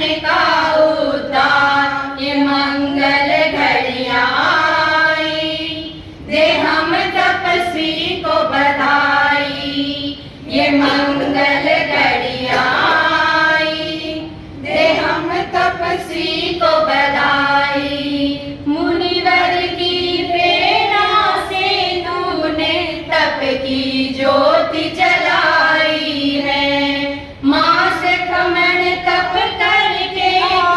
जीवन का उद्धार ये मंगल घड़ियां आई, दे हम तपस्वी को बधाई। ये मंगल घड़ियां आई, दे हम तपस्वी को बधाई। मुनिवर की प्रेरणा से तूने तप की ज्योति जलाई है, मास खमन तप करके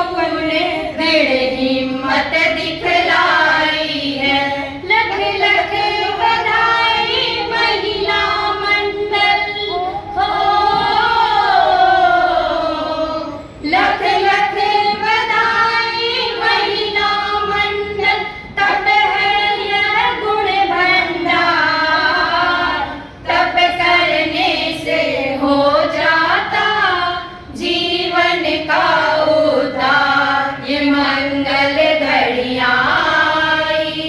तूने दृढ़ हिम्मत दिखलाई है। लख लख बधाई महिला मंडल हो, लख लख बधाई महिला मंडल, तप है यह गुण भंडार, तप करने से हो जाता जीवन का उद्धार। ये मंगल घड़ियां आई,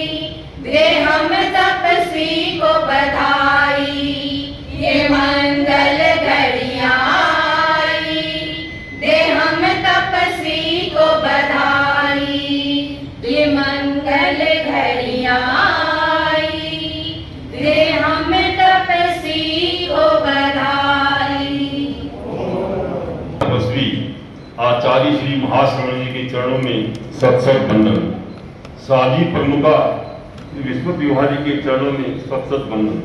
दे हम तपस्वी को बधाई। ये मंगल घड़ियां आई, दे हम तपस्वी को बधाई। ये मंगल घड़ियां आई, दे हम तपस्वी को बधाई। तपस्वी आचार्य श्री महाश्रवण जी के चरणों में सत वंदन। साधी प्रमुखा विश्व विवाह जी के चरणों में सत वंदन।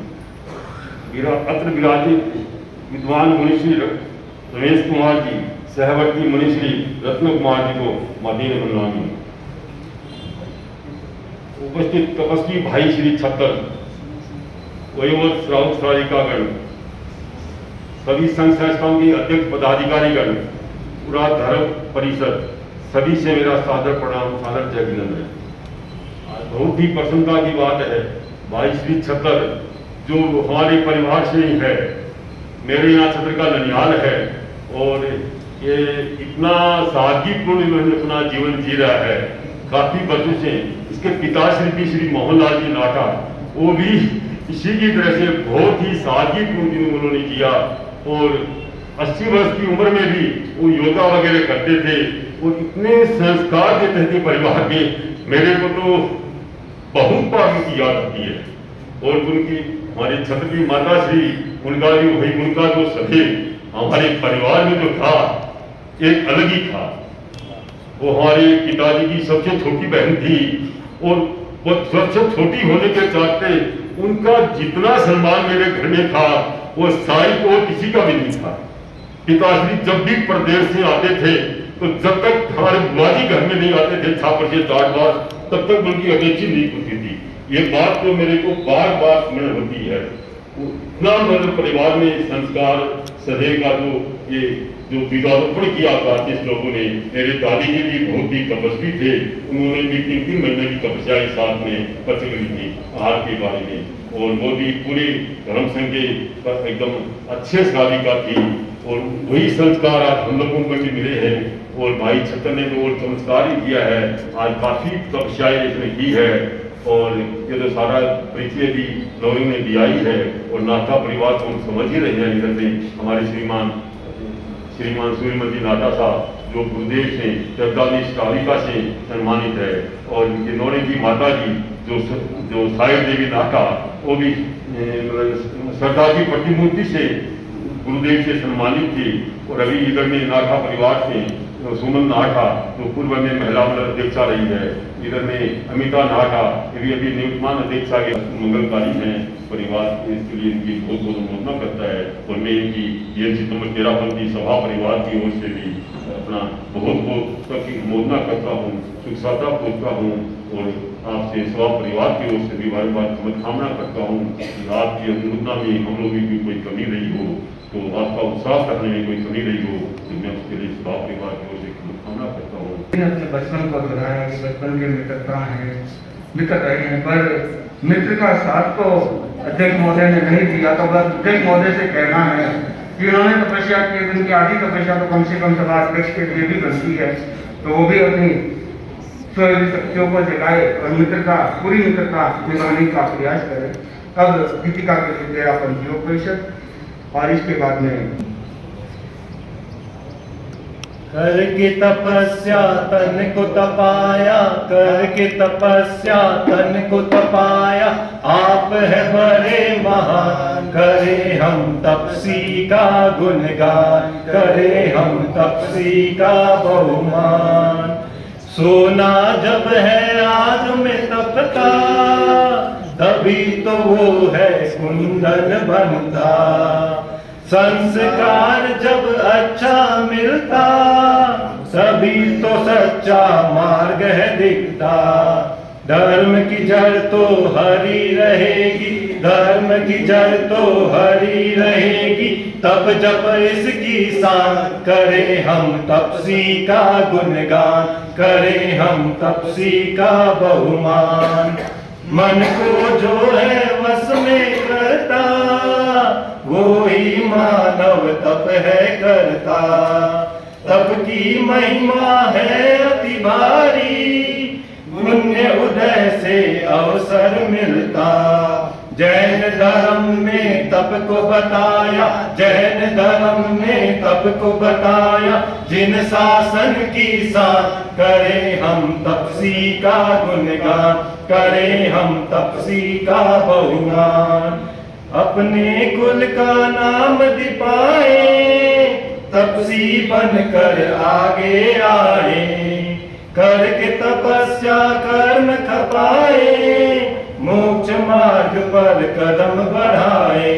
अत्र विराजित विद्वान मुनिश्री रमेश कुमार जी, सहवर्ती मुनिश्री रत्न कुमार जी को मदीन वंदनामी। उपस्थित तपस्वी भाई श्री छत्तर, वयोवृद्ध श्रावक श्राविकागण, सभी संघ संस्थाओं के अध्यक्ष पदाधिकारीगण, पूरा धर्म परिषद, सभी से मेरा सादर प्रणाम, सादर जय अभिनंदन। बहुत ही प्रसन्नता की बात है, भाई श्री छत्तर जो हमारे परिवार से ही है, मेरे यहाँ छत्र का ननिहाल है, और ये इतना सादगीपूर्ण इन्होंने अपना जीवन जी रहा है काफी वर्षों से। इसके पिता श्री मोहनलाल जी नाटा, वो भी इसी की तरह से बहुत ही सादगीपूर्ण जीवन उन्होंने किया, और 80 वर्ष की उम्र में भी वो योगा वगैरह करते थे, और इतने संस्कार देते थे परिवार में। मेरे को तो बहुत बार उनकी याद आती है, और उनकी हमारे छत्र की माता श्री, उनका जो भाई, उनका जो सभी हमारे परिवार में जो था एक अलग ही था। वो हमारे पिताजी की सबसे छोटी बहन थी, और वो सबसे छोटी होने के चलते उनका जितना सम्मान मेरे घर में था वो साई को किसी का भी नहीं था। पिताश्री जब भी प्रदेश से आते थे तो जब तक हमारे बुआजी घर में नहीं आते थे छापर से 4 बार, तब तक उनकी अपेक्षा नहीं होती थी। ये बात तो मेरे को बार बार स्मरण होती है। इतना मतलब परिवार में संस्कार सदैव का ये जो विवादोपण किया प्राचीन लोगों ने। मेरे दादी जी भी बहुत ही तपस्वी थे, उन्होंने भी 3-3 महीने की तपस्या साथ में प्रचलित थी आहार के बारे में, और वो भी पूरे धर्म संघ के एकदम अच्छे साधिका थी, और वही संस्कार आज हम लोगों को भी मिले हैं। और भाई छत्तर ने तो और चमत्कार ही किया है, आज काफी तपस्याएं इसने की है, और ये तो सारा परिचय भी नौरी ने दिया ही है, और नाथा परिवार को हम समझ ही रहे हैं। इधर से हमारे श्रीमान सूर्यमती नाथा साहब जो गुरुदेव से जगदानी श्राविका से सम्मानित है, और इनके नौरे की माता जी जो साहिब देवी नाथा, वो भी सरदार जी प्रतिमूर्ति से गुरुदेव से सम्मानित थी। और अभी इधर में नाथा परिवार से सुमन नाथा जो पूर्व में महिला मंडल अध्यक्षा रही है, इधर में अमिता नाथा ये भी अभी नियुक्तमान अध्यक्षा के मंगलकारी हैं परिवार, इसके लिए इनकी बहुत बहुत अनुमोदना करता है। और मैं इनकी ये सितंबर 13 की सभा परिवार की ओर से भी अपना बहुत बहुत अनुमोदना करता हूँ, सुखसाता पूछता हूँ, और आपसे सभा परिवार की ओर से भी बार बार कामना करता हूँ कि आपकी अनुमोदना में हम लोगों की कोई कमी नहीं हो, तो आपका उत्साह करने में कोई कमी नहीं हो, तो मैं उसके लिए सभा परिवार की ओर से कामना करता हूँ। अपने बचपन को दोहराया कि बचपन के मित्रता है, मित्र रहे हैं, पर मित्र का साथ तो अध्यक्ष महोदय ने नहीं दिया, तो बस अध्यक्ष महोदय से कहना है कि उन्होंने तपस्या की, उनकी आधी तपस्या तो कम से कम सभा अध्यक्ष के लिए भी बनती है, तो वो भी अपनी स्वयं शक्तियों को जगाए और मित्रता, पूरी मित्रता निभाने का प्रयास करें। अब दीपिका के लिए तेरा पंचयोग परिषद, और इसके बाद में करके तपस्या तन को तपाया, करके तपस्या तन को तपाया, आप है बड़े महान। करे हम तपसी का गुणगान, करे हम तपसी का बहुमान। सोना जब है आग में तपता, तभी तो वो है कुंदन बनता। संस्कार जब अच्छा मिलता, तभी तो सच्चा मार्ग है दिखता। धर्म की जड़ तो हरी रहेगी, धर्म की जड़ तो हरी रहेगी। तब जब इसकी शान, करे हम तपसी का गुणगान, करे हम तपसी का बहुमान। मन को जो है वश में करता, वो ही मानव तप है करता। तप की महिमा है अति भारी, पुण्य उदय से अवसर मिलता। जैन धर्म में तप को बताया, जैन धर्म में तप को बताया। जिन शासन की शान, करे हम तपसी का गुणगान, करे हम तपसी का बहुमान। अपने कुल का नाम दिपाए, तपसी बनकर आगे आए। करके तपस्या कर्म खपाए, मोक्ष मार्ग पर कदम बढ़ाए।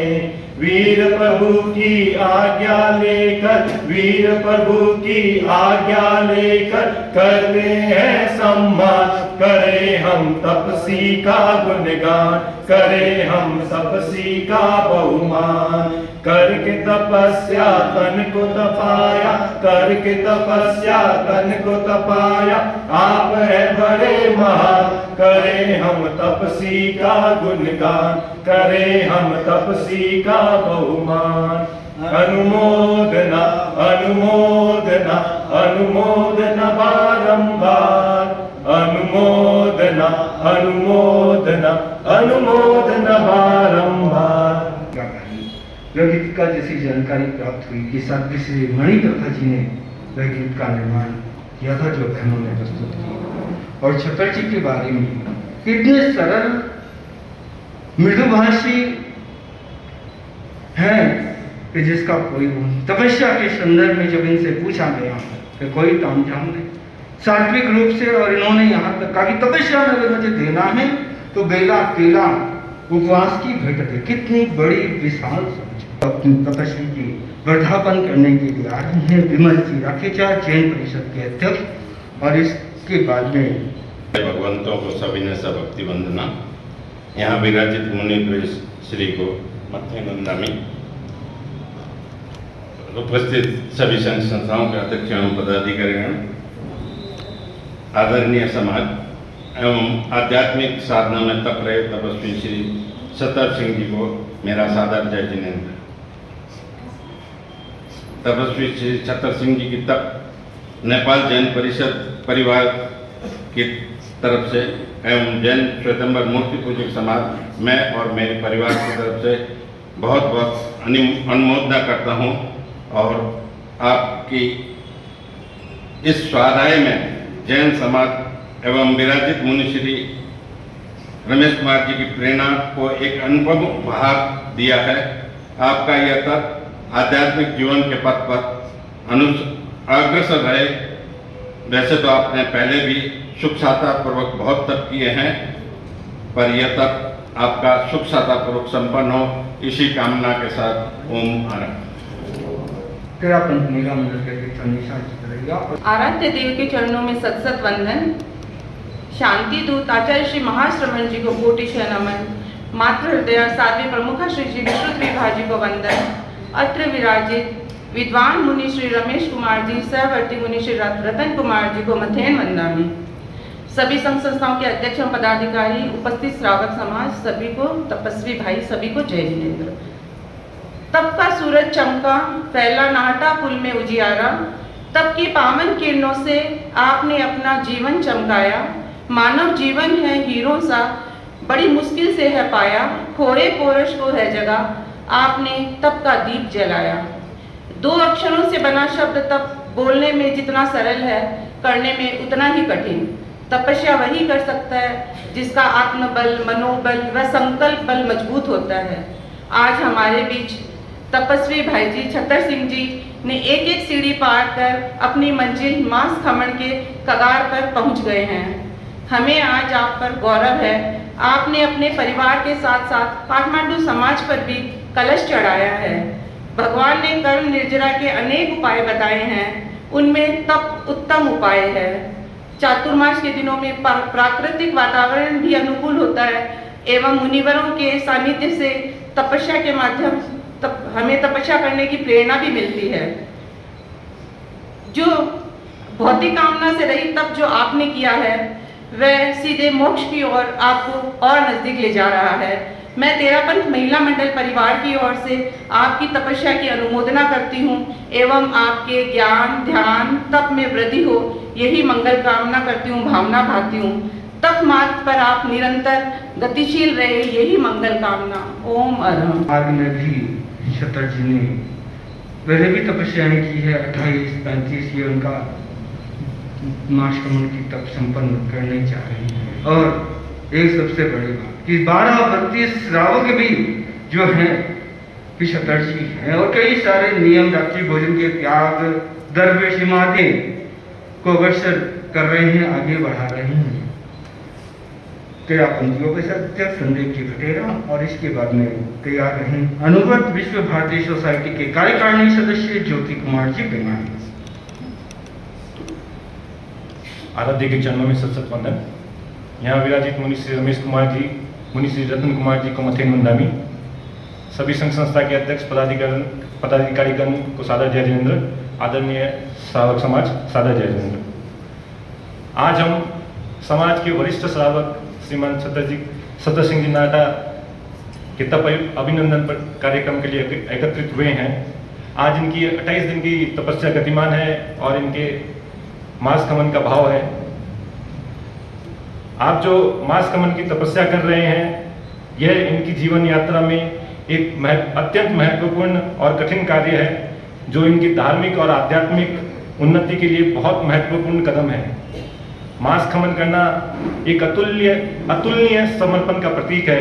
वीर प्रभु की आज्ञा लेकर, वीर प्रभु की आज्ञा लेकर करते हैं सम्मान। करे हम तपसी का गुणगान, करे हम तपसी का बहुमान। करके तपस्या तन को तपाया, करके तपस्या तन को तपाया। आप है बड़े महान, करे हम तपसी का गुणगान, करे हम तपसी का बहुमान। अनुमोदना अनुमोदना अनुमोदना बारंबार, अनुमोदना अनुमोदना अनुमोदना बारंबार। वह गीत का जैसी जानकारी प्राप्त हुई कि साध्वी श्री मणिप्रभा जी ने वह गीत का निर्माण किया था जो बहनों ने प्रस्तुत किया। और छतर जी के बारे में इतने सरल मृदुभाषी हैं कि जिसका कोई तपस्या के संदर्भ में जब इनसे पूछा गया कि कोई तामझाम नहीं, सात्विक रूप से, और इन्होंने यहाँ तक कहा कि तपस्या में अगर मुझे देना है तो बेला केला उपवास की भेंट दे। कितनी बड़ी विशाल समझ। अपनी तपस्या की वर्धापन करने के लिए आ रहे हैं विमल जी राखेचा, जैन परिषद के अध्यक्ष। और इसके बाद में भगवंतों को सविनय सा भक्ति वंदना। यहाँ विराजित मुनि श्री को मध्य नंदामी, उपस्थित सभी संघ संस्थाओं के अध्यक्ष एवं पदाधिकारीगण, आदरणीय समाज एवं आध्यात्मिक साधना में तप रहे तपस्वी श्री छतर सिंह जी को मेरा सादर जय जिनेन्द्र। तपस्वी श्री छतर सिंह जी की तप नेपाल जैन परिषद परिवार की तरफ से एवं जैन श्वेतंबर मूर्ति पूजक समाज में और मेरे परिवार की तरफ से बहुत बहुत अनुमोदना करता हूँ। और आपकी इस स्वाध्याय में जैन समाज एवं विराजित मुनि श्री रमेश कुमार जी की प्रेरणा को एक अनुपम उपहार दिया है। आपका यह तप आध्यात्मिक जीवन के पथ पर अग्रसर रहे। वैसे तो आपने पहले भी सुख साता पूर्वक बहुत तप किए हैं, पर यह तप आपका सुख साता पूर्वक संपन्न हो, इसी कामना के साथ ओम आनंद। आराध्य देव के चरणों में सत सत वंदन। शांति दूत आचार्य श्री महाश्रवण जी को कोटिशः नमन। मातृ हृदय साध्वी प्रमुख श्री जी विश्रुतविभा जी को वंदन। अत्र विराजित विद्वान मुनि श्री रमेश कुमार जी, सहवर्ती मुनि श्री रतन कुमार जी को मध्याह्न वंदनामि। सभी संघ संस्थाओं के अध्यक्ष एवं पदाधिकारी, उपस्थित श्रावक समाज, सभी को, तपस्वी भाई सभी को जय जिनेन्द्र। तप का सूरज चमका, फैला नाहटा पुल में उजियारा। तप की पावन किरणों से आपने अपना जीवन चमकाया। मानव जीवन है हीरों सा, बड़ी मुश्किल से है पाया। खोए पोरश को है जगह, आपने तप का दीप जलाया। 2 अक्षरों से बना शब्द तप बोलने में जितना सरल है, करने में उतना ही कठिन। तपस्या वही कर सकता है जिसका आत्मबल, मनोबल व संकल्प बल मजबूत होता है। आज हमारे बीच तपस्वी भाई जी छतर सिंह जी ने एक एक सीढ़ी पार कर अपनी मंजिल मांस खमण के कगार पर पहुंच गए हैं। हमें आज आप पर गौरव है। आपने अपने परिवार के साथ साथ काठमांडू समाज पर भी कलश चढ़ाया है। भगवान ने कर्म निर्जरा के अनेक उपाय बताए हैं, उनमें तप उत्तम उपाय है। चातुर्मास के दिनों में प्राकृतिक वातावरण भी अनुकूल होता है एवं मुनिवरों के सानिध्य से तपस्या के माध्यम हमें तपस्या करने की प्रेरणा भी मिलती है। जो भौतिक कामना से रहित तप जो आपने किया है वह सीधे मोक्ष की ओर आपको और नजदीक ले जा रहा है। मैं तेरापंथ महिला मंडल परिवार की ओर से आपकी तपस्या की अनुमोदना करती हूँ एवं आपके ज्ञान, ध्यान, तप में वृद्धि हो, यही मंगल कामना करती हूँ, भावना भाती हूँ। तप मार्ग पर आप निरंतर गतिशील रहे, यही मंगल कामना। ओम अरहम। मार्ग में भी छतर जी ने पहले भी तपस्याएं की है। 28-35 ये उनका मासकमन की तप संपन्न करने जा रही है। और एक सबसे बड़ी बात कि 12-32 श्रावक भी जो हैं कि छतर जी हैं और कई सारे नियम रात्रि भोजन के त्याग दरवेश मादे को अग्रसर कर रहे हैं, आगे बढ़ा रहे हैं। तेरापंथियों के साथ संदेह की घटेरा और इसके बाद में तैयार रहे अनुव्रत विश्व भारतीय सोसाइटी के कार्यकारिणी सदस्य ज्योति कुमार जी बेमानी। आराध्य के चरणों में सत वंदन। यहाँ विराजित मुनि श्री रमेश कुमार जी, मुनि श्री रत्न कुमार जी को मथेन वंदामी, सभी संघ संस्था के अध्यक्ष पदाधिकारीगण को सादर जय जिनेन्द्र, आदरणीय श्रावक समाज सादर जय जिनेन्द्र। आज हम समाज के वरिष्ठ श्रावक श्रीमान छतर सिंह जी नाटा के तप अभिनंदन पर कार्यक्रम के लिए एकत्रित हुए हैं। आज इनकी 28 दिन की तपस्या गतिमान है और इनके मास कमन का भाव है। आप जो मास कमन की तपस्या कर रहे हैं, यह इनकी जीवन यात्रा में एक अत्यंत महत्वपूर्ण और कठिन कार्य है, जो इनकी धार्मिक और आध्यात्मिक उन्नति के लिए बहुत महत्वपूर्ण कदम है। मास खमन करना एक अतुलनीय समर्पण का प्रतीक है।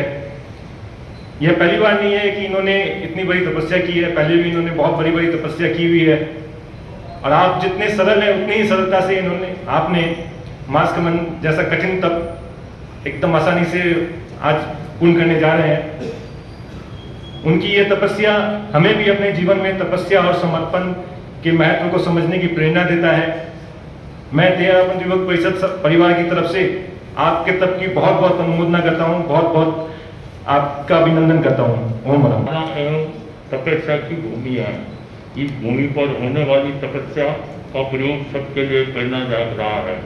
यह पहली बार नहीं है कि इन्होंने इतनी बड़ी तपस्या की है, पहले भी इन्होंने बहुत बड़ी बड़ी तपस्या की हुई है। और आप जितने सरल हैं उतनी ही सरलता से आपने मास खमन जैसा कठिन तप एकदम आसानी से आज पूर्ण करने जा रहे हैं। उनकी ये तपस्या हमें भी अपने जीवन में तपस्या और समर्पण के महत्व को समझने की प्रेरणा देता है। मैं तेरापंथ युवक परिषद परिवार की तरफ से आपके तप की बहुत बहुत अनुमोदना करता हूँ, बहुत बहुत आपका अभिनंदन करता हूँ। ओम नमः। एवं तपस्या की भूमि है। इस भूमि पर होने वाली तपस्या का प्रयोग सबके लिए प्रेरणादायक रहा है।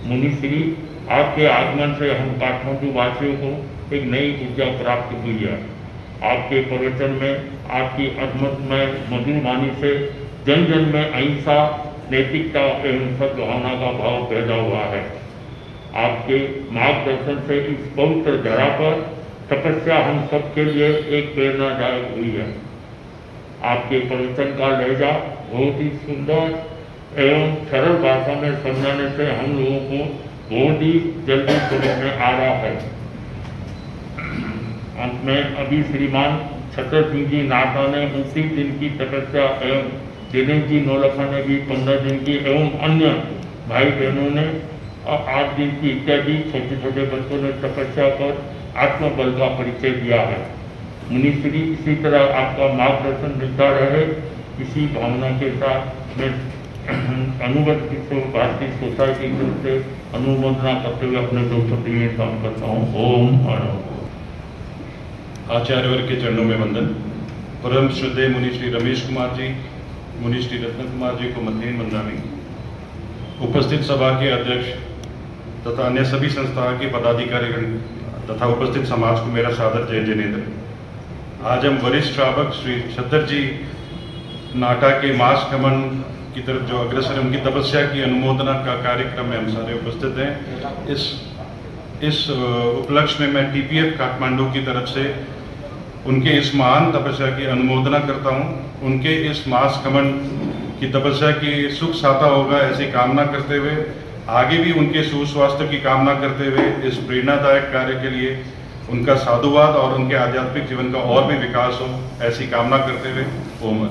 मुनिश्री, आपके आगमन से हम काठमांडू वासियों को एक नई ऊर्जा प्राप्त हुई है। आपके प्रवचन में आपकी अधमतमय मधुर वाणी से जन जन में अहिंसा, नैतिकता एवं सद्भावना का भाव पैदा हुआ है। आपके मार्गदर्शन से इस पवित्र धरा पर तपस्या हम सबके लिए एक प्रेरणादायक हुई है। आपके प्रवचन का लहजा बहुत ही सुंदर एवं सरल भाषा में समझाने से हम लोगों को बहुत ही जल्दी समझ में आ रहा है। अंत में अभी श्रीमान छतर सिंह जी नाटा ने 29 दिन की तपस्या एवं दिनेश जी नौलखा ने भी 15 दिन की एवं अन्य भाई बहनों ने 8 दिन की इत्यादि छोटे छोटे बच्चों ने तपस्या कर आत्मबल का परिचय दिया है। मुनिश्री, इसी तरह आपका मार्गदर्शन मिलता रहे, इसी भावना के साथ मैं अनुगत भारतीय सोसाइटी की तरफ से अनुमोदना करते हुए अपने 2 शब्द में काम करता हूँ। ओम अरहम। आचार्य वर्ग के चरणों में वंदन। परम श्रद्धेय मुनि श्री रमेश कुमार जी, मुनि श्री रत्न कुमार जी को मध्य वंदामी, उपस्थित सभा के अध्यक्ष तथा अन्य सभी संस्थाओं के पदाधिकारीगण तथा उपस्थित समाज को मेरा सादर जय जिनेन्द्र। आज हम वरिष्ठ श्रावक श्री छतर जी नाटा के मास कमन की तरफ जो अग्रसर है, उनकी तपस्या की अनुमोदना का कार्यक्रम में हम सारे उपस्थित हैं। इस उपलक्ष्य में मैं TPF काठमांडू की तरफ से उनके इस महान तपस्या की अनुमोदना करता हूं। उनके इस मास कमन की तपस्या की सुख साता होगा ऐसी कामना करते हुए आगे भी उनके सुस्वास्थ्य की कामना करते हुए इस प्रेरणादायक कार्य के लिए उनका साधुवाद और उनके आध्यात्मिक जीवन का और भी विकास हो ऐसी कामना करते हुए ओम।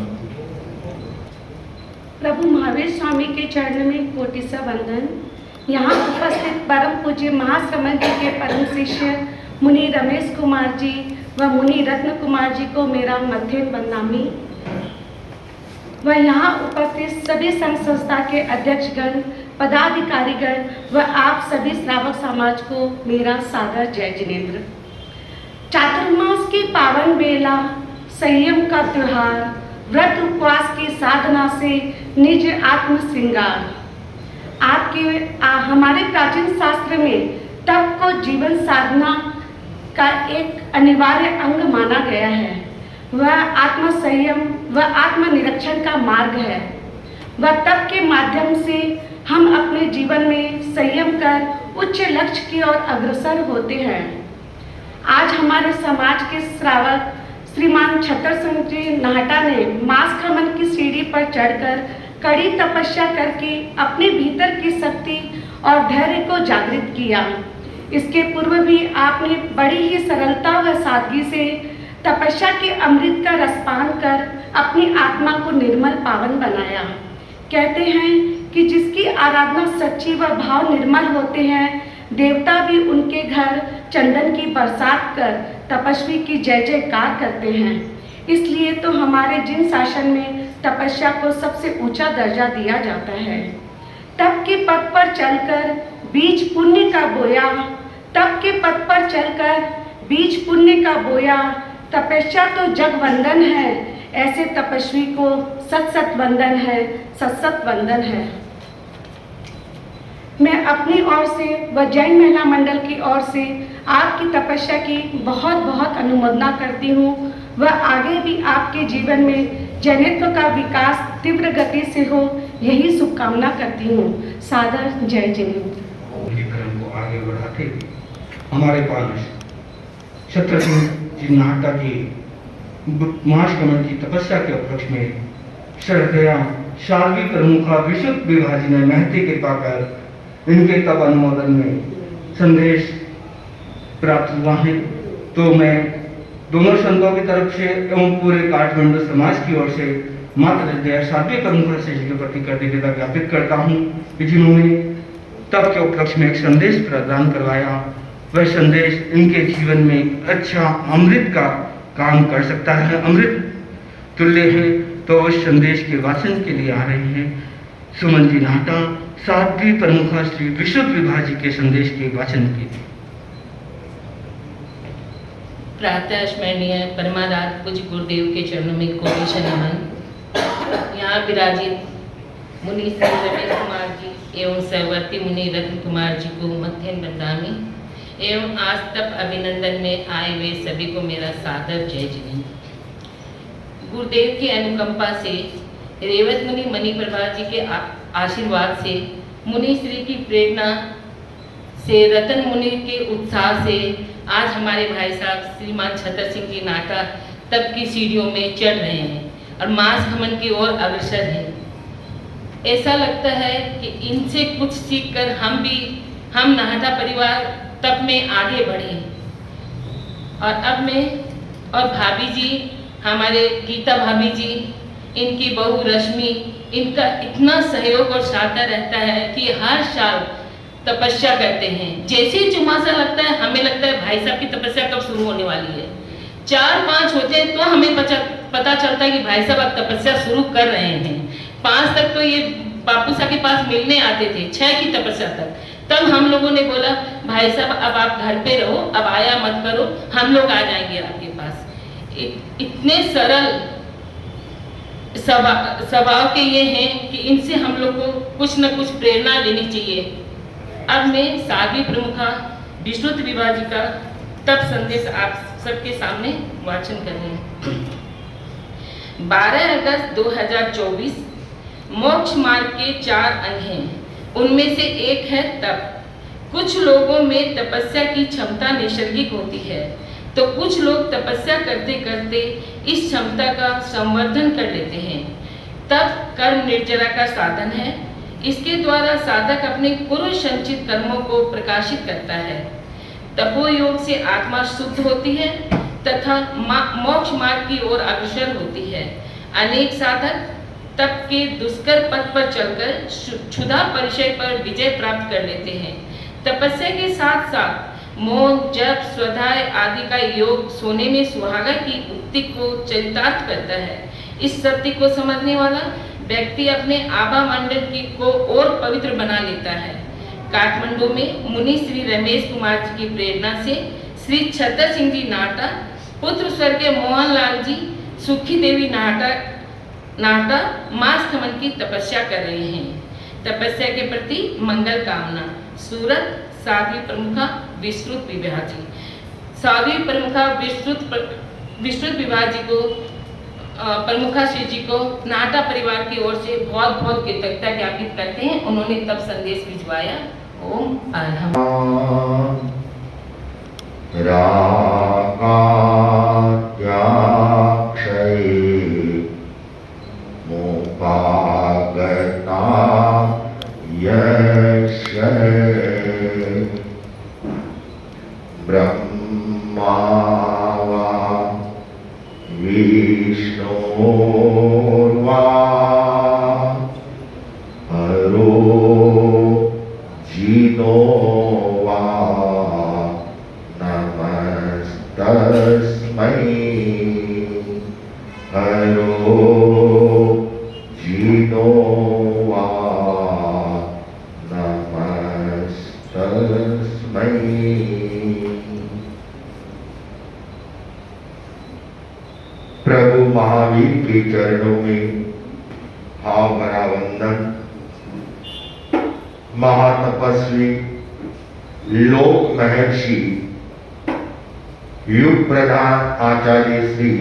प्रभु महावीर स्वामी के चरण में कोटि सा वंदन। यहाँ उपस्थित परम पूज्य महाश्रमण जी के परम शिष्य मुनि रमेश कुमार जी व मुनि रत्न कुमार जी को मेरा मध्यम वंदनामी व यहाँ उपस्थित सभी संघ संस्था के अध्यक्षगण, पदाधिकारीगण व आप सभी श्रावक समाज को मेरा सादर जय जिनेन्द्र। चातुर्मास की पावन बेला, संयम का त्योहार, व्रत उपवास की साधना से निज आत्म श्रृंगार। हमारे प्राचीन शास्त्र में तप को जीवन साधना का एक अनिवार्य अंग माना गया है। वह आत्म संयम व आत्म निरीक्षण का मार्ग है। वह तप के माध्यम से हम अपने जीवन में संयम कर उच्च लक्ष्य की ओर अग्रसर होते हैं। आज हमारे समाज के श्रावक श्रीमान छतर सिंह जी नाहटा ने मास खमन की सीढ़ी पर चढ़कर कड़ी तपस्या करके अपने भीतर की शक्ति और धैर्य को जागृत किया। इसके पूर्व भी आपने बड़ी ही सरलता व सादगी से तपस्या के अमृत का रसपान कर अपनी आत्मा को निर्मल पावन बनाया। कहते हैं कि जिसकी आराधना सच्ची व भाव निर्मल होते हैं, देवता भी उनके घर चंदन की बरसात कर तपस्वी की जय जयकार करते हैं। इसलिए तो हमारे जिन शासन में तपस्या को सबसे ऊंचा दर्जा दिया जाता है। तप के पथ पर चलकर बीज पुण्य का बोया, तप के पथ पर चलकर बीज पुण्य का बोया, तपस्या तो जग वंदन है। ऐसे तपस्वी को सत सत वंदन है, सत सत वंदन है। मैं अपनी ओर से व जैन महिला मंडल की ओर से आपकी तपस्या की बहुत बहुत अनुमोदना करती हूँ व आगे भी आपके जीवन में जैनित्व का विकास तीव्र गति से हो, यही शुभकामना करती हूँ। सादर जय जिनेन्द्र। कार्यक्रम को आगे बढ़ाते हमारे पास छत्र सिंह जी नाहटा की महाश्रमण की तपस्या के उपलक्ष्य में श्रद्धेया शार्वी प्रमुखा विशुद्ध विभाजी ने महती कृपा कर इनके तब अनुमोदन में संदेश प्राप्त हुआ है। तो मैं दोनों संघों की तरफ से एवं पूरे काठमांडू समाज की ओर से माता हृदय साध्वी प्रमुखा से जी प्रति कृतज्ञता ज्ञापित करता हूँ कि जिन्होंने तब के उपलक्ष्य में एक संदेश प्रदान करवाया। वह संदेश इनके जीवन में अच्छा अमृत का काम कर सकता है, अमृत तुल्य है। तो उस संदेश के वाचन के लिए आ रहे हैं सुमन जी नाहटा, साध्वी प्रमुखा श्री विशुद्ध विभाजी के संदेश के वाचन के लिए। प्रातः स्मरणीय परमाराध्य पूज्य गुरुदेव के चरणों में कोटि नमन। यहाँ विराजित मुनि श्री रमेश कुमार जी एवं सहवर्ती मुनि रत्न कुमार जी को मध्यम वंदनामी एवं आज तक अभिनंदन में आए हुए सभी को मेरा सादर जय जिनेन्द्र। गुरुदेव की अनुकंपा से रेवत मुनि मणि प्रभा जी के आशीर्वाद से, मुनि श्री की प्रेरणा से, रतन मुनि के उत्साह से आज हमारे भाई साहब श्रीमान छतर सिंह जी नाहटा तब की सीढ़ियों में चढ़ रहे हैं और मास खमन की ओर अग्रसर हैं। ऐसा लगता है कि इनसे कुछ सीखकर हम नाहटा परिवार तब में आगे बढ़े। और अब मैं और भाभी जी, हमारे गीता भाभी जी, इनकी बहू रश्मि, इनका इतना सहयोग और साथ रहता है कि हर साल तपस्या करते हैं। जैसे ही चुमासा लगता है हमें लगता है भाई साहब की तपस्या कब शुरू होने वाली है। 4-5 होते हैं तो हमें पता चलता है कि भाई साहब अब तपस्या शुरू कर रहे हैं। 5 तक तो ये बापू साहब के पास मिलने आते थे, 6 की तपस्या तक। तब हम लोगों ने बोला भाई साहब अब आप घर पे रहो, अब आया मत करो, हम लोग आ जाएंगे आपके पास। इतने सरल स्वभाव के ये हैं कि इनसे हम लोग को कुछ न कुछ प्रेरणा लेनी चाहिए। अब मैं साध्वी प्रमुखा विशुद्ध विभाजी का तब संदेश आप सबके सामने वाचन कर रहे हैं। 12 अगस्त 2024 मोक्ष मार्ग के 4 अंग हैं, उनमें से एक है तप। कुछ लोगों में तपस्या की क्षमता नैसर्गिक होती है, तो कुछ लोग तपस्या करते करते इस क्षमता का संवर्धन कर लेते हैं। तप कर्म निर्जरा का साधन है। इसके द्वारा साधक अपने पूर्व संचित कर्मों को प्रकाशित करता है। तपो योग से आत्मा शुद्ध होती है तथा मोक्ष मार्ग की ओर अग्रसर होती है। अनेक साधक तप के दुष्कर पथ पर चलकर क्षुधा परिचय पर विजय प्राप्त कर लेते हैं। तपस्या के साथ साथ मौन, जप, स्वाध्याय आदि का योग सोने में सुहागा की उक्ति को चरितार्थ करता है। इस सत्य को समझने वाला व्यक्ति अपने आभा मंडल को और पवित्र बना लेता है। काठमांडू में मुनि श्री रमेश कुमार जी की प्रेरणा से श्री छतर सिंह जी नाहटा, पुत्र स्वर्गीय मोहनलाल जी, सुखी देवी नाहटा मास खमन की तपस्या कर रहे हैं। तपस्या के प्रति मंगल कामना। सूरत साध्वी प्रमुखा विस्तृत विवाह जी। साध्वी प्रमुखा विस्तृत विवाह जी को प्रमुखा श्री जी को नाहटा परिवार की ओर से बहुत बहुत कृतज्ञता ज्ञापित करते हैं। उन्होंने तब संदेश भिजवाया। ओम अरहम ब्रह्मा विष्णु हरो जीनो वा नमस्तस्मै हरो जीनो वा नमस्तस्मै। प्रभु महावीर के चरणों में भाव भरा वंदन। महातपस्वी लोक महर्षि युग प्रधान आचार्य श्री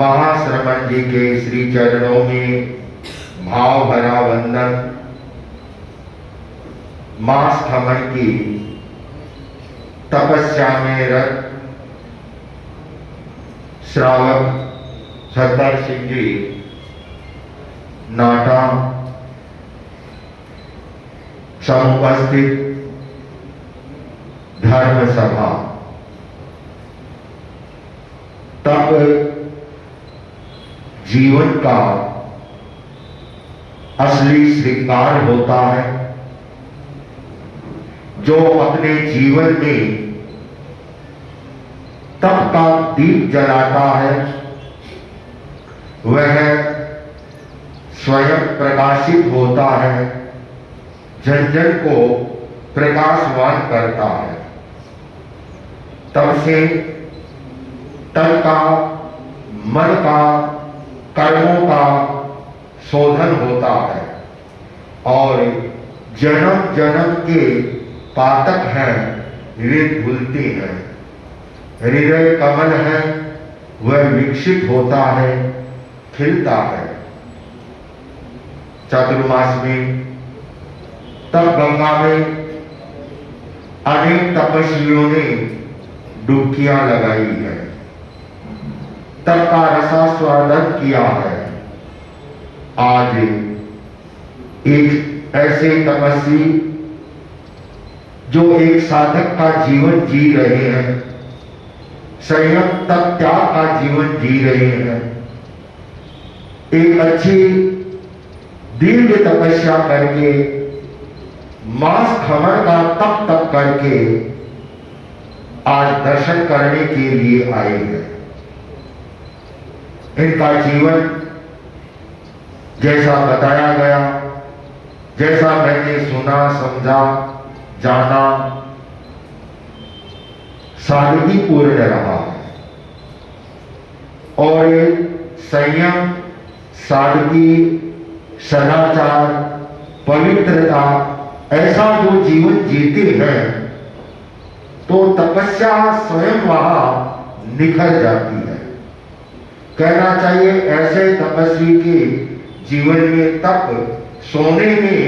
महाश्रमण जी के श्री चरणों में भाव भरा वंदन। मास खमन की तपस्या में रत श्रावक छतर सिंह जी नाहटा, समुपस्थित धर्म सभा। तप जीवन का असली श्रृंगार होता है। जो अपने जीवन में तप का दीप जलाता है वह स्वयं प्रकाशित होता है, जन जन को प्रकाशवान करता है। तब से तन का, मन का, कर्मों का शोधन होता है और जन्म जन्म के पातक हैं वे धुलते हैं। हृदय कमल है वह विकसित होता है, खिलता है। चातुर्मास में तप गंगा में अनेक तपस्वियों ने डुबकियां लगाई है, तप का रसास्वादन किया है। आज एक ऐसे तपस्वी जो एक साधक का जीवन जी रहे हैं, संयम तप त्याग का जीवन जी रहे हैं, एक अच्छी दीर्घ तपस्या करके मास खमन का तप करके आज दर्शन करने के लिए आए हैं। इनका जीवन जैसा बताया गया, जैसा मैंने सुना, समझा, जाना, सादगीपूर्ण रहा और संयम, सादगी, सदाचार, पवित्रता ऐसा जो जीवन जीते हैं तो तपस्या स्वयं वहां निखर जाती है। कहना चाहिए ऐसे तपस्वी के जीवन में तप सोने में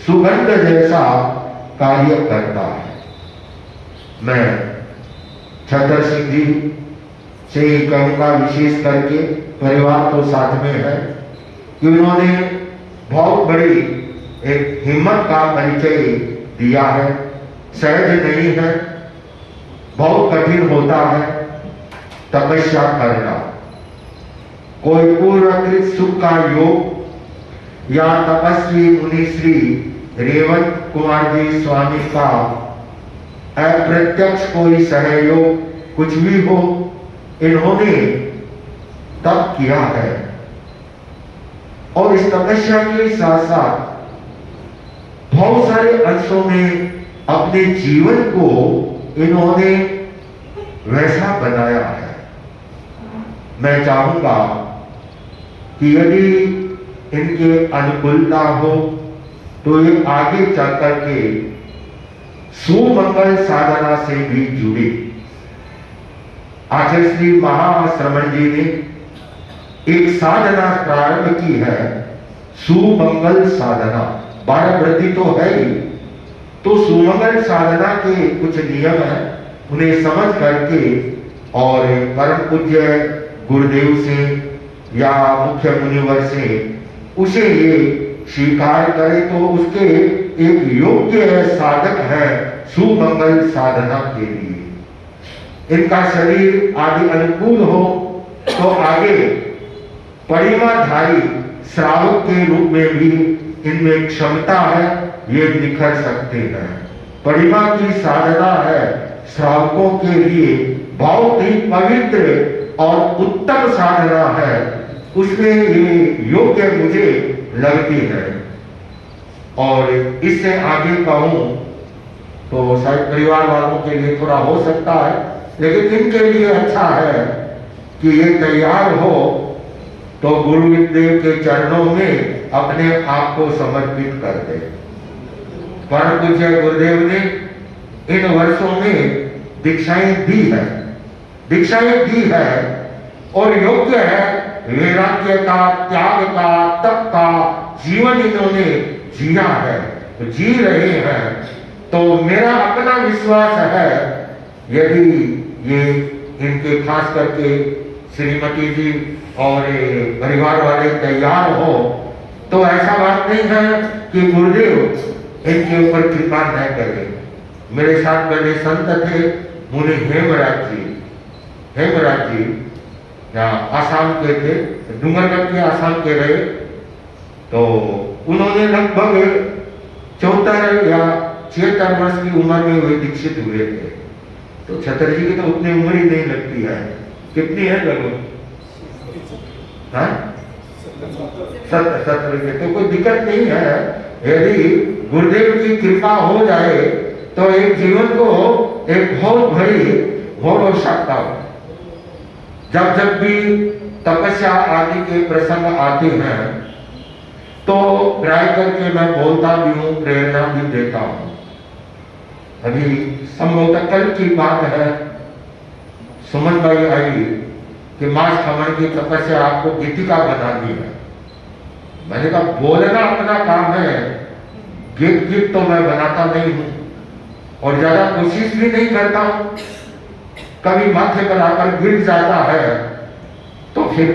सुगंध जैसा कार्य करता है। मैं छतर सिंह जी से कहूंगा, विशेष करके परिवार तो साथ में है, कि उन्होंने बहुत बड़ी एक हिम्मत का परिचय दिया है। सहज नहीं है, बहुत कठिन होता है तपस्या करना। कोई पूर्वकृत सुख का योग या तपस्वी मुनि श्री रेवंत कुमार जी स्वामी का अप्रत्यक्ष कोई सहयोग कुछ भी हो, इन्होंने तप किया है और इस तपस्या के साथ साथ बहुत सारे अंशों में अपने जीवन को इन्होंने वैसा बनाया है। मैं चाहूंगा कि यदि इनके अनुकूलता हो तो ये आगे चल करके सुमंगल साधना से भी जुड़े। आचार्य श्री महाश्रमण जी ने एक साधना प्रारंभ की है, सुमंगल साधना। 12 वृद्धि तो है ही, तो सुमंगल साधना के कुछ नियम है, उन्हें समझ करके और परम पूज्य गुरुदेव से या मुख्य मुनिवर से उसे ये स्वीकार करे तो उसके एक योग्य साधक है सुमंगल साधना के लिए। इनका शरीर आदि अनुकूल हो तो आगे परिमाधारी श्रावक के रूप में भी इनमें क्षमता है, ये निखर सकते हैं। परिमा की साधना है श्रावकों के लिए बहुत ही पवित्र और उत्तम साधना है, उसमें ये योग्य मुझे लगती है। और इससे आगे कहूं तो शायद परिवार वालों के लिए थोड़ा हो सकता है, लेकिन इनके लिए अच्छा है कि ये तैयार हो तो गुरुदेव के चरणों में अपने आप को समर्पित कर दे। परम पूज्य गुरुदेव ने इन वर्षों में दीक्षाएं दी है और योग्य है वैराग्य का, त्याग का, तप का जीवन इन्होंने जिया है, तो जी रहे हैं। तो मेरा अपना विश्वास है यदि ये इनके खास करके श्रीमती जी और परिवार वाले तैयार हो तो ऐसा बात नहीं है कि गुरुदेव इनके ऊपर कृपा न करें। मेरे साथ पहले संत थे मुनि हेमराज जी आसाम के थे, डूंगरगढ़ के आसाम के रहे, तो उन्होंने लगभग 74 या 76 वर्ष की उम्र में वे दीक्षित हुए थे। तो छतर जी की तो उतनी उम्र ही नहीं लगती है, कितनी है लगभग? 70 के, तो कोई दिक्कत नहीं है। यदि गुरुदेव की कृपा हो जाए तो एक जीवन को एक बहुत बड़ी गौरवशाखा हो। जब भी तपस्या आदि के प्रसंग आते हैं तो प्राय करके मैं बोलता भी हूँ, प्रेरणा भी देता हूँ। अभी संभवतः कल की बात है, सुमन भाई आई कि मास खमन की तपस्या आपको गीतिका बनानी है। मैंने कहा बोलना अपना काम है, गीत तो मैं बनाता नहीं हूँ और ज्यादा कोशिश भी नहीं करता हूँ। कभी माथे पर आकर गिर जाता है तो फिर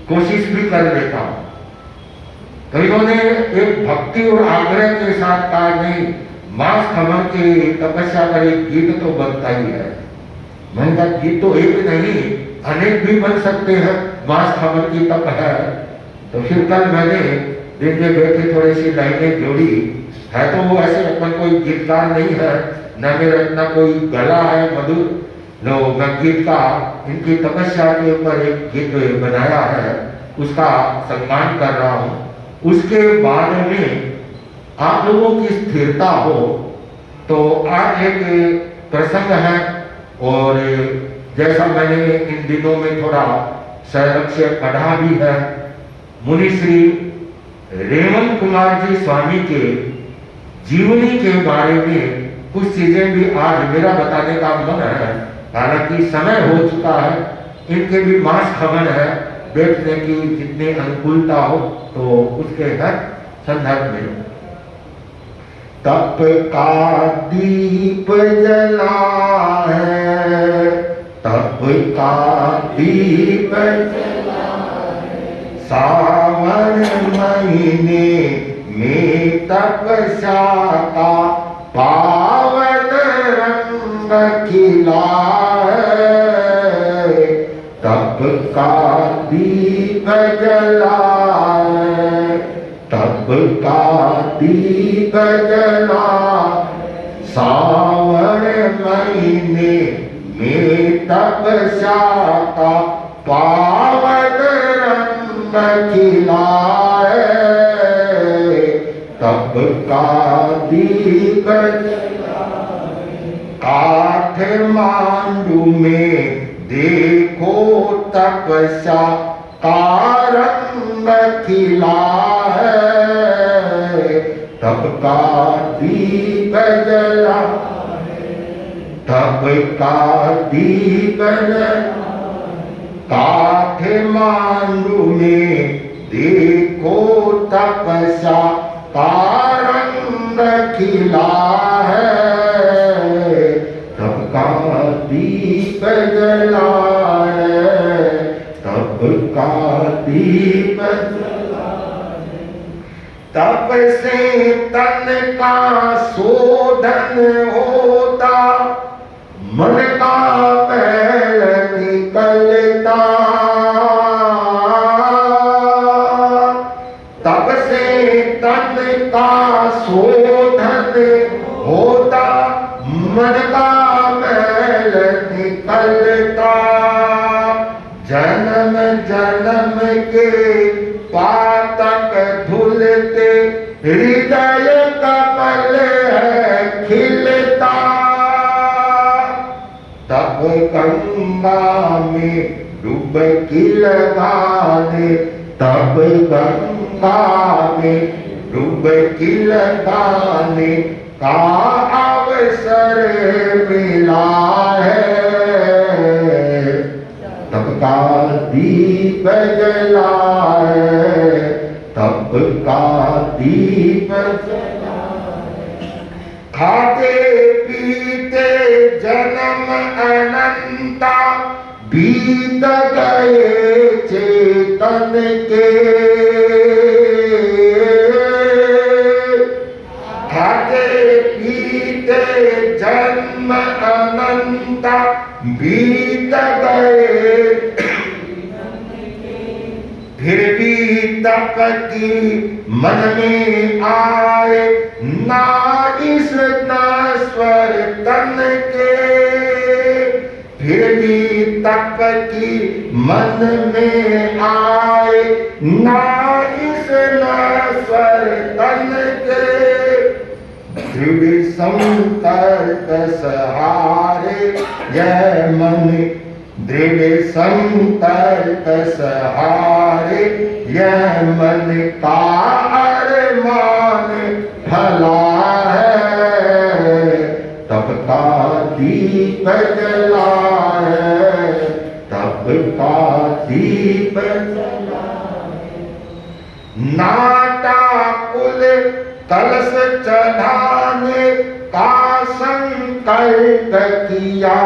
कोशिश भी कर लेता हूँ। तो इन्होंने एक भक्ति और आग्रह के साथ कहा नहीं, मास खमन की तपस्या का एक गीत तो बनता ही है। मैंने कहा गीत तो एक नहीं अनेक भी बन सकते हैं, मास खमन की तप है। तो फिर कल मैंने दिन में बैठे थोड़ी सी लाइनें जोड़ी है, तो वो ऐसे अपन कोई गीतकार नहीं है, न मेरा इतना कोई गला है मधुर, लो मैं गीत का इनकी तपस्या के ऊपर एक गीत बनाया है, उसका सम्मान कर रहा हूँ। उसके बाद में आप लोगों की स्थिरता हो तो आज एक प्रसंग है, और जैसा मैंने इन दिनों में थोड़ा संरक्ष्य पढ़ा भी है, मुनि श्री रेवंत कुमार जी स्वामी के जीवनी के बारे में कुछ चीजें भी आज मेरा बताने का मन है। हालांकि समय हो चुका है, इनके भी मास खमन है, बैठने की जितनी अनुकूलता हो तो उसके हर संदर्भ में तप का दीप जला है, तप का दीप जला है, सावन महीने में तपस्या का पावन रंग खिला है, तप का दीप जला है, तप का दीप जला। सावन महीने में तपस्या का पावन रंग खिला है, तप का दीप काठमांडू में देखो तपस्या का रंग खिला है, तप का दीप जला, तप का दीप जला। काठमांडू में देखो तपस्या का रंग खिला है, तप का दीप जला है, तप का दीप जला। तप से तन का शोधन होता, मन का मैल निकलता। तप से तन का शोधन होता, मन का मैल निकलता। जन्म जन्म के पातक धुलते, हृदय कमल है खिलता। तब गंगा में डुबकी लगाने, तब गंगा में डुबकी लगाने का अवसर मिला है, तब का दीप जला है, तब का दीप जला। खाते पीते जन्म अनंता, बीत गए चेतन के। खाते पीते जन्म अनंता, बीत गए। फिर भी तप की मन में आए ना इस नश्वर तन के। फिर भी तप की मन में आए ना इस नश्वर तन के। दृढ़ संकल्प सहारे यह मन, दृढ़ संकल्प सहारे यह मन का अरमान फला है, तब का दीप जला है, तब का दीप जला है। नाटा कुल कलश चढ़ाने का संकल्प किया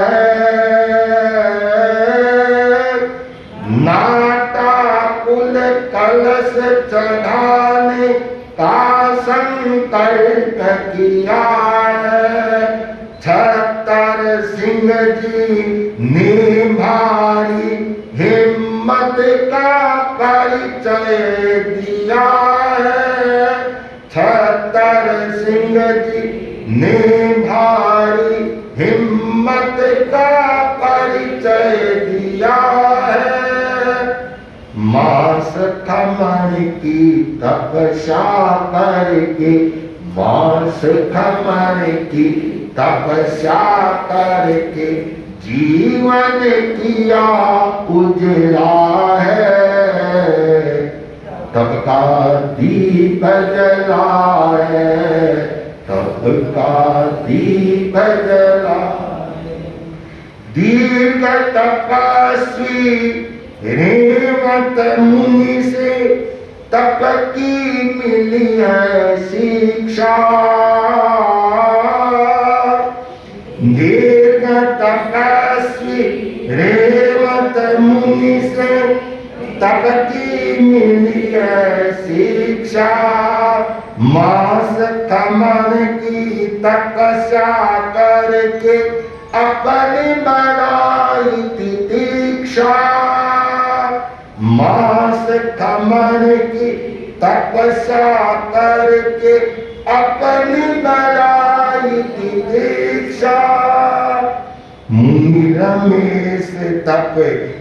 है। नाटा कुल कलश चढ़ाने का संकल्प किया है। छतर सिंह जी ने भारी हिम्मत का परिचय दिया है। छतर सिंह जी ने भारी हिम्मत का परिचय दिया है। मांस खमन की तपस्या करके, मांस खमन की तपस्या करके जीवन किया उजला है, तब का दीप जला है, तब का दीप जला है। दीर्घ तपस्वी रेवत मुनि से तप की मिली है शिक्षा। दीर्घ तपस्वी रेवत मुनि से तप की मिली है शिक्षा। दीक्षा, मांस कमन की तपस्या करके अपनी बढ़ाई तितिक्षा, मांस कमन की तपस्या करके अपनी बढ़ाई तितिक्षा, मुनि रमेश तप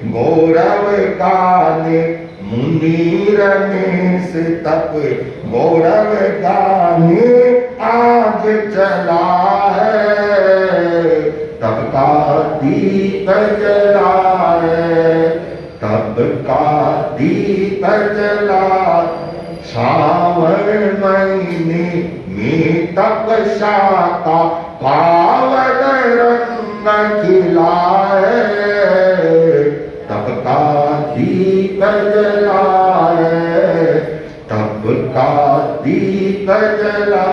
गौरव गाने, मुनि रमेश तप गौरव गाने आज चला है, तब का दीप जला है, तब का दीप जला, सावन महीने में तपस्या का पावन रंग खिला है, तब का दीप जला है, तब का दीप जला,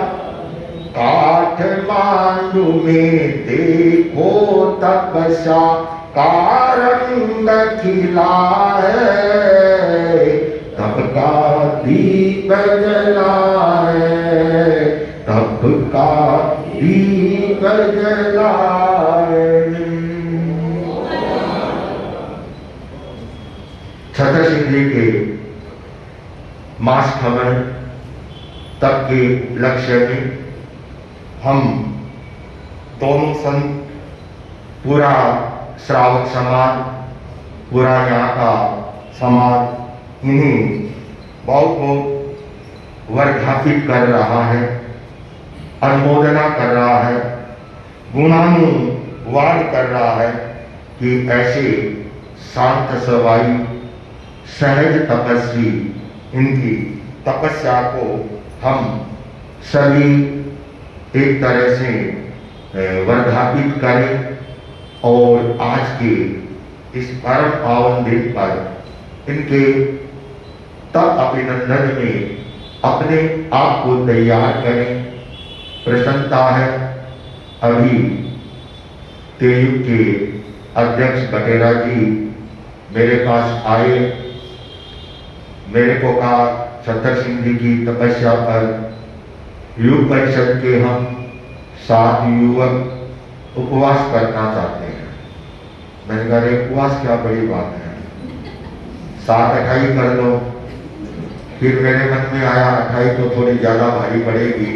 काठमांडू में देखो तपस्या का रंग खिला है, तब का दीप जला है, तब का दीप जला है। छतर सिंह जी के मास खमन तक के लक्ष्य में हम दोनों संत, पूरा श्रावक समाज, पूरा यहाँ का समाज इन्हें बहुत बहुत वर्धापित कर रहा है, अनुमोदना कर रहा है, गुणानुवाद कर रहा है कि ऐसे शांत स्वभावी सहज तपस्वी इनकी तपस्या को हम सभी एक तरह से वर्धापित करें और आज के इस परम पावन दिन पर इनके तप अभिनंदन में अपने आप को तैयार करें। प्रसन्नता है, अभी तेयुग के अध्यक्ष बटेरा जी मेरे पास आए, मेरे को कहा छतर सिंह जी की तपस्या पर युग परिषद के हम 7 युवक उपवास करना चाहते हैं। मैंने कहा रे उपवास क्या बड़ी बात है, 7 अठाई कर लो। फिर मेरे मन में आया अठाई तो थोड़ी ज्यादा भारी पड़ेगी,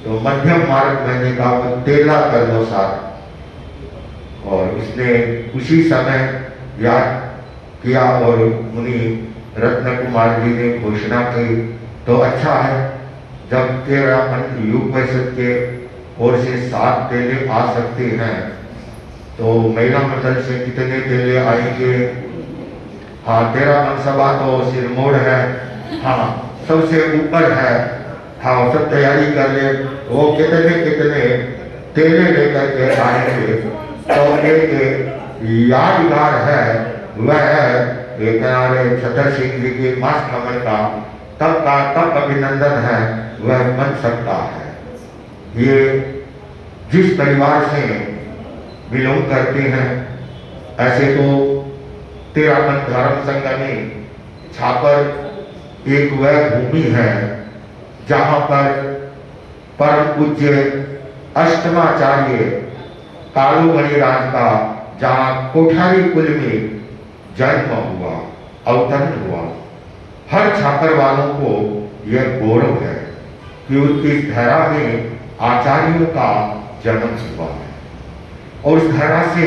तो मध्यम मार्ग मैंने कहा 13 कर लो 7। और उसने उसी समय याद किया और मुनि रत्न कुमार जी ने घोषणा की, तो अच्छा है जब 13 युग परिषद के ओर से 7 तेले आ सकते हैं, तो महिला मंडल से कितने तेले आएंगे? हाँ, 13 सभा तो सिरमौर है, हाँ सबसे ऊपर है, हाँ सब तैयारी कर ले, वो कितने तेले लेकर के आएंगे। तो एक यादगार है वह छतर सिंह जी के मास खमन का तब अभिनंदन है, वह बन सकता है। ये जिस परिवार से बिलोंग करते हैं, ऐसे तो 13 धर्म संघ में छापर एक वह भूमि है जहाँ पर परम पूज्य अष्टमाचार्य कालूमणि राज का जहाँ कोठारी कुल में जन्म हुआ, अवतरण हुआ। हर छापर वालों को यह गौरव है कि उनकी धरा में आचार्यों का जन्म हुआ है और उस धरा से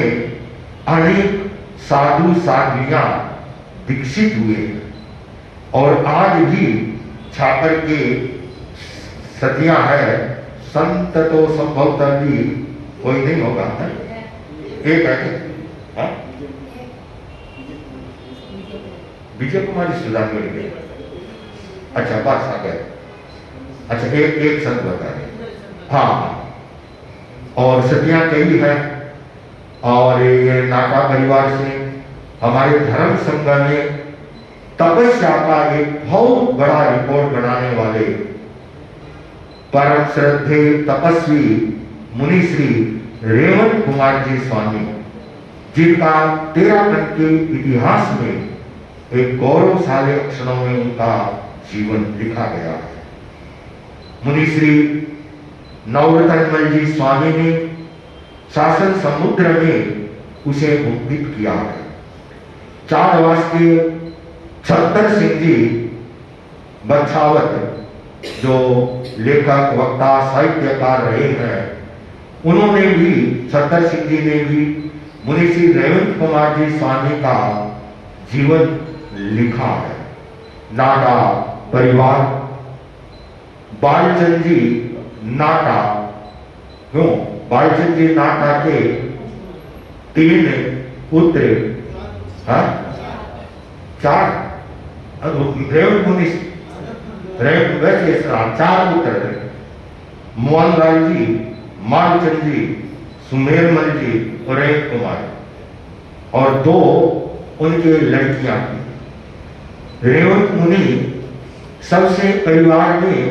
अनेक साधु साध्वियां दीक्षित हुए हैं। और आज भी छापर के सतियां है, संत तो संभवतः भी कोई नहीं होगा, एक है विजय कुमारी सुधागढ़ के, अच्छा बस आ गए, अच्छा एक संत बता रहे, हाँ। और सतियां कई है, और ये नाका परिवार से हमारे धर्म संघ में तपस्या का एक बहुत बड़ा रिकॉर्ड बनाने वाले परम श्रद्धे तपस्वी मुनि श्री रेवंत कुमार जी स्वामी, जिनका 13 के इतिहास में एक गौरवशाली अक्षरों में उनका जीवन लिखा गया है। मुनि श्री नवरतनमल जी स्वामी ने शासन समुद्र में उसे मुक्तित किया है। चारवास के छत्तर सिंह जी बछावत जो लेखक वक्ता साहित्यकार रहे हैं, उन्होंने भी, छत्तर सिंह जी ने भी मुनि श्री रेवंत कुमार जी स्वामी का जीवन लिखा है। नाटा परिवार, बालचंद जी नाटा, क्यों बालचंद जी नाटा के 3 पुत्र, 4 रेवंत मुनि वैसे 4 पुत्र थे। मोहनलाल जी, मालचंद जी, सुमेरमल जी और रेवंत कुमार, और 2 उनके लड़कियां थी। रेवंत मुनि सबसे परिवार में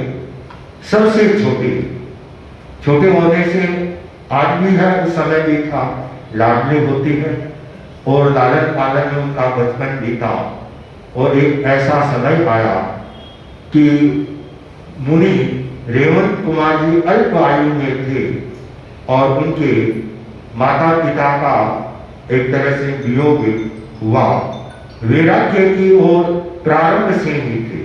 सबसे छोटे होने से आदमी है, उस समय भी था, लाडली होती है और लालन पालन में उनका बचपन बीता। और एक ऐसा समय आया कि मुनि रेवंत कुमार जी अल्प आयु में थे और उनके माता पिता का एक तरह से वियोग हुआ। वैराग्य की ओर प्रारंभ से ही थे,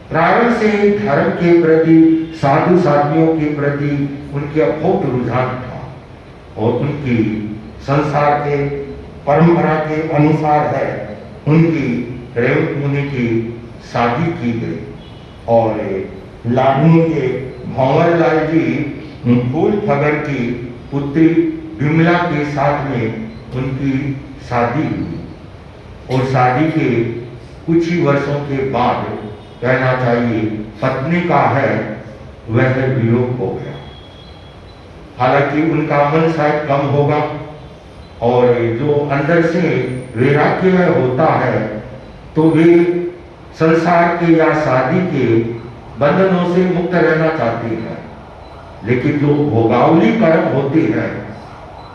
प्रारंभ से ही धर्म के प्रति, साधु साधियों के प्रति उनके बहुत रुझान था और उनकी संसार के परंपरा के अनुसार है उनकी रेवंत मुनि की शादी की गई। और लाडनू के भंवर लाल जी फूल फगर की पुत्री विमला के साथ में उनकी शादी हुई और शादी के कुछ ही वर्षों के बाद, कहना चाहिए पत्नी का है वह वियोग हो गया। हालांकि उनका मन शायद कम होगा और जो अंदर से वैराग्य होता है तो वे संसार के या शादी के बंधनों से मुक्त रहना चाहती है, लेकिन जो भोगावली कर्म होती है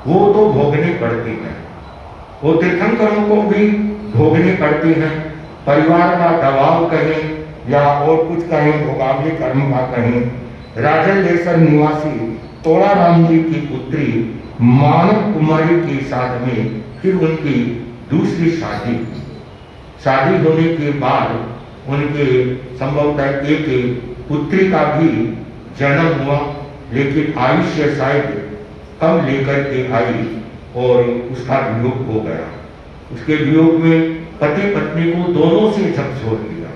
वो तो भोगनी पड़ती है, वो तीर्थंकरों को भी भोगनी पड़ती है। परिवार का दबाव कहें या और कुछ कहें, भोगावली कर्म का कहें। राजलेश्वर निवासी तोड़ा राम जी की पुत्री मानव कुमारी के साथ में फिर उनकी दूसरी शादी हुई। शादी होने के बाद उनके संभवतः एक पुत्री का भी जन्म हुआ, लेकिन आयुष्य शायद कम लेकर के आई और उसका वियोग हो गया। उसके वियोग में पति पत्नी को दोनों से झकझोर दिया,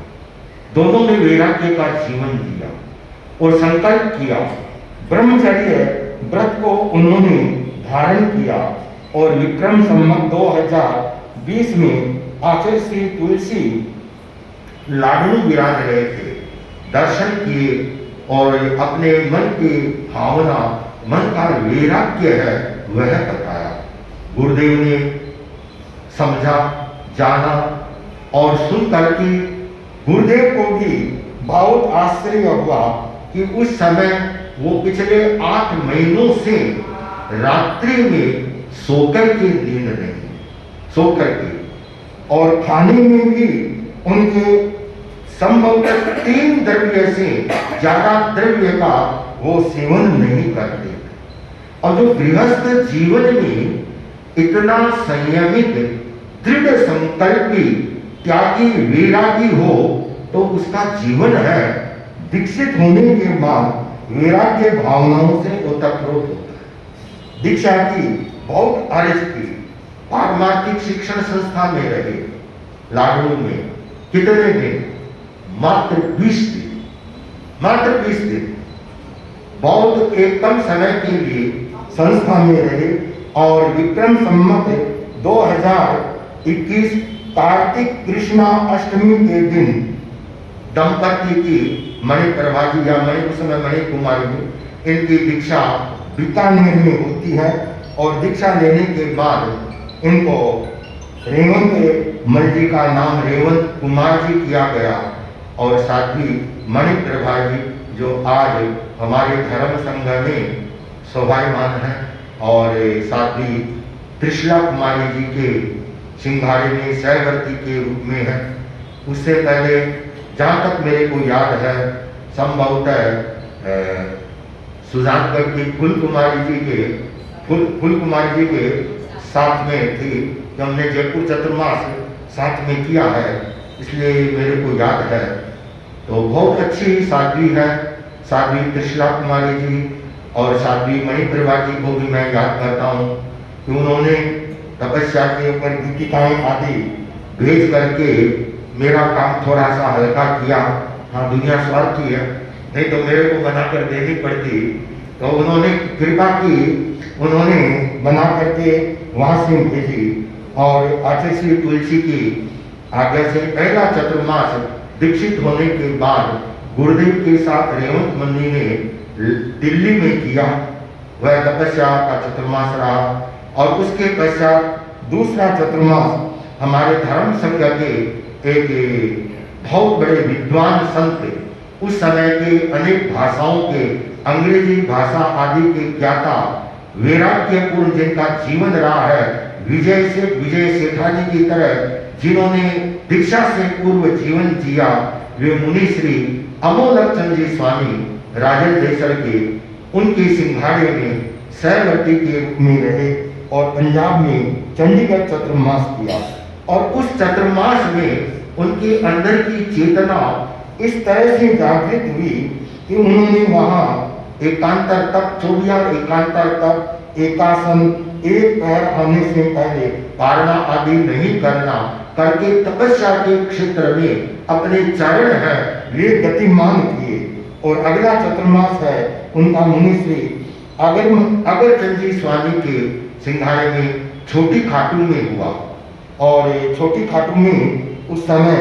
दोनों ने वैराग्य का जीवन दिया और संकल्प किया। ब्रह्मचर्य व्रत को उन्होंने धारण किया और विक्रम संवत 2020 में आचार्य श्री तुलसी लाडनू विराज रहे थे, दर्शन किए और अपने मन की भावना, मन का वैराग्य है वह बताया। गुरुदेव ने समझा, जाना और सुन करके गुरुदेव को भी बहुत आश्चर्य हुआ कि उस समय वो पिछले 8 महीनों से रात्रि में सोकर के नींद नहीं, सोकर के, और खाने में भी उनके संभवतः 3 द्रव्य से ज्यादा द्रव्य का वो सेवन नहीं करते। और जो गृहस्थ जीवन में इतना संयमित, दृढ़ संकल्पी, त्यागी, वैरागी हो तो उसका जीवन है दीक्षित होने के बाद वैराग्य भावनाओं से ओतप्रोत होता है। दीक्षा की बहुत अर्ज की, पारमार्थिक शिक्षण संस्था में रहे लाडनू में कितने दिन? मात्र 20 दिन, मात्र 20 दिन। बहुत एक कम समय के लिए संस्था में रहे और विक्रम संवत 2021 कार्तिक कृष्णा अष्टमी के दिन दंपति की मणिप्रभा जी या उस समय मणिकुमारी जी, इनकी दीक्षा बीकानेर में होती है और दीक्षा लेने के बाद इनको रेवंत मल जी का नाम रेवंत कुमार जी किया गया और साथ ही मणिप्रभा जी जो आज हमारे धर्म संघ में शोभायमान है और साथ ही त्रिशला कुमारी जी के सिंघाड़े में सहवर्ती के रूप में है। उससे पहले जहाँ तक मेरे को याद है, संभवतः सुजानगढ़ की फूल कुमारी जी के साथ में थी, कि हमने जयपुर चतुर्मास साथ में किया है, इसलिए मेरे को याद है। तो बहुत अच्छी साध्वी है, साध्वी त्रिशला कुमारी जी, और साध्वी मणिप्रभा जी को भी मैं याद करता हूँ कि उन्होंने तपस्या के ऊपर गीतिकाएं आदि भेज करके मेरा काम थोड़ा सा हल्का किया। हाँ, दुनिया स्वार्थी है, नहीं तो मेरे को बना कर देनी पड़ती, तो उन्होंने कृपा की, उन्होंने बना करके वहाँ से भेजी। और आचार्य श्री तुलसी की आज्ञा से पहला चतुर्मास दीक्षित होने के बाद गुरुदेव के साथ रेवंत मुनि ने दिल्ली में किया, वह तपस्या का चतुर्मास रहा। और उसके पश्चात दूसरा चतुर्मास हमारे धर्म संघ के एक बहुत बड़े विद्वान संत, उस समय के अनेक भाषाओं के, अंग्रेजी भाषा आदि के ज्ञाता, वैराग्यपूर्ण जिनका जीवन रहा है, विजय सेठानी की तरह जिन्होंने दीक्षा से पूर्व जीवन जिया, वे मुनि श्री अमोलक चंद जी स्वामी राजल देसर के, उनके सिंघाड़े में सहवर्ती के रूप में रहे और पंजाब में चंडीगढ़ चतुर्मास किया। और उस चतुर्मास में उनके अंदर की चेतना इस तरह से जागृत हुई कि उन्होंने वहाँ एकांतर तप, 24 एकांतर तप, एकासन, एक पैर आने से पहले पारणा आदि नहीं करना करके तपस्या के क्षेत्र में अपने चरण है वे गतिमान किए। और अगला चतुर्मास है उनका मुनि श्री अगरचंद जी स्वामी के सिंघाड़े में छोटी खाटू में हुआ। और छोटी खाटू में उस समय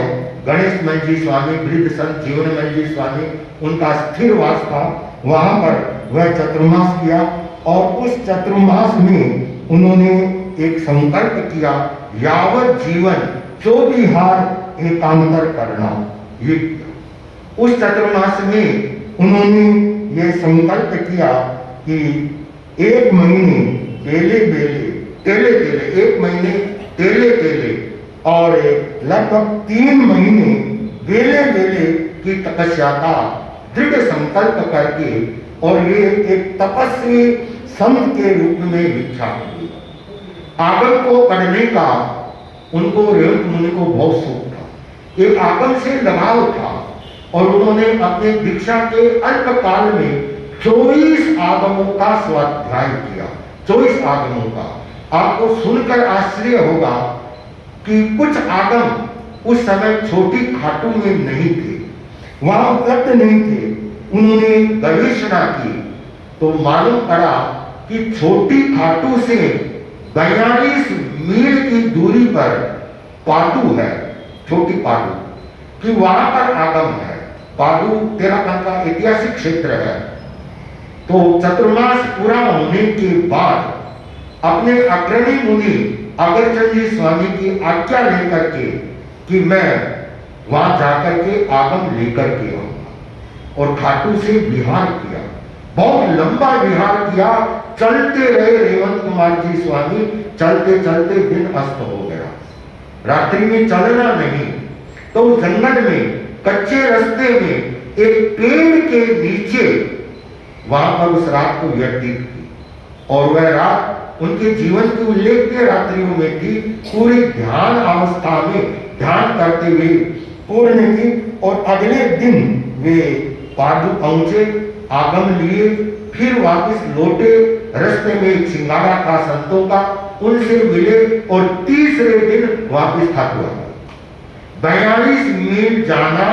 गणेश मन जी स्वामी, वृद्ध संत जीवन मन जी स्वामी, उनका स्थिर वास था, वहां पर वह चतुर्मास किया। और उस चतुर्मास में उन्होंने एक संकल्प किया, यावत जीवन 24 हार एकांतर करना। ये उस चतुर्मास में उन्होंने ये संकल्प किया कि 1 महीने तेले एक महीने तेले और लगभग 3 महीने बेले की तपस्या का दृढ़ संकल्प करके, और ये एक तपस्वी संत के रूप में विख्यात हुए। आगम को पढ़ने का उनको रेवंत मुनि को बहुत शौक था, एक आगम से लगाव था, और उन्होंने अपने दीक्षा के अल्प काल में 24 आगमों का स्वाध्याय किया। 24 आगमों का आपको सुनकर आश्चर्य होगा कि कुछ आगम उस समय छोटी खाटू में नहीं थे, वहां उपलब्ध नहीं थे। उन्होंने गवेषणा की तो मालूम पड़ा कि छोटी खाटू से 42 मील की दूरी पर पाटू है, छोटी पाटू कि वहां पर आगम है। पाटू उत्तराखंड का ऐतिहासिक क्षेत्र है। तो चतुर्मास पूरा होने के बाद अपने अग्रणी मुनि अगरचंद जी स्वामी की आज्ञा लेकर के कि मैं वहां जाकर के आगम लेकर के आऊंगा, और खाटू से विहार किया, बहुत लंबा विहार किया। चलते रहे रेवंत कुमार जी स्वामी, चलते चलते दिन अस्त हो गया, रात्रि में चलना नहीं, तो जंगल में कच्चे रास्ते में एक पेड़ के नीचे वहां पर उस रात को व्यतीत की। और वह रात उनके जीवन की उल्लेखनीय रात्रियों में थी, पूरी ध्यान अवस्था में ध्यान करते हुए पूर्ण की। और अगले दिन वे पाडू पहुंचे, आगम लिए, फिर वापस लौटे। रास्ते में एक सिंगाड़ा का संतों का, उनसे मिले, और तीसरे दिन वापस खाटू आ गए। 42 मील जाना,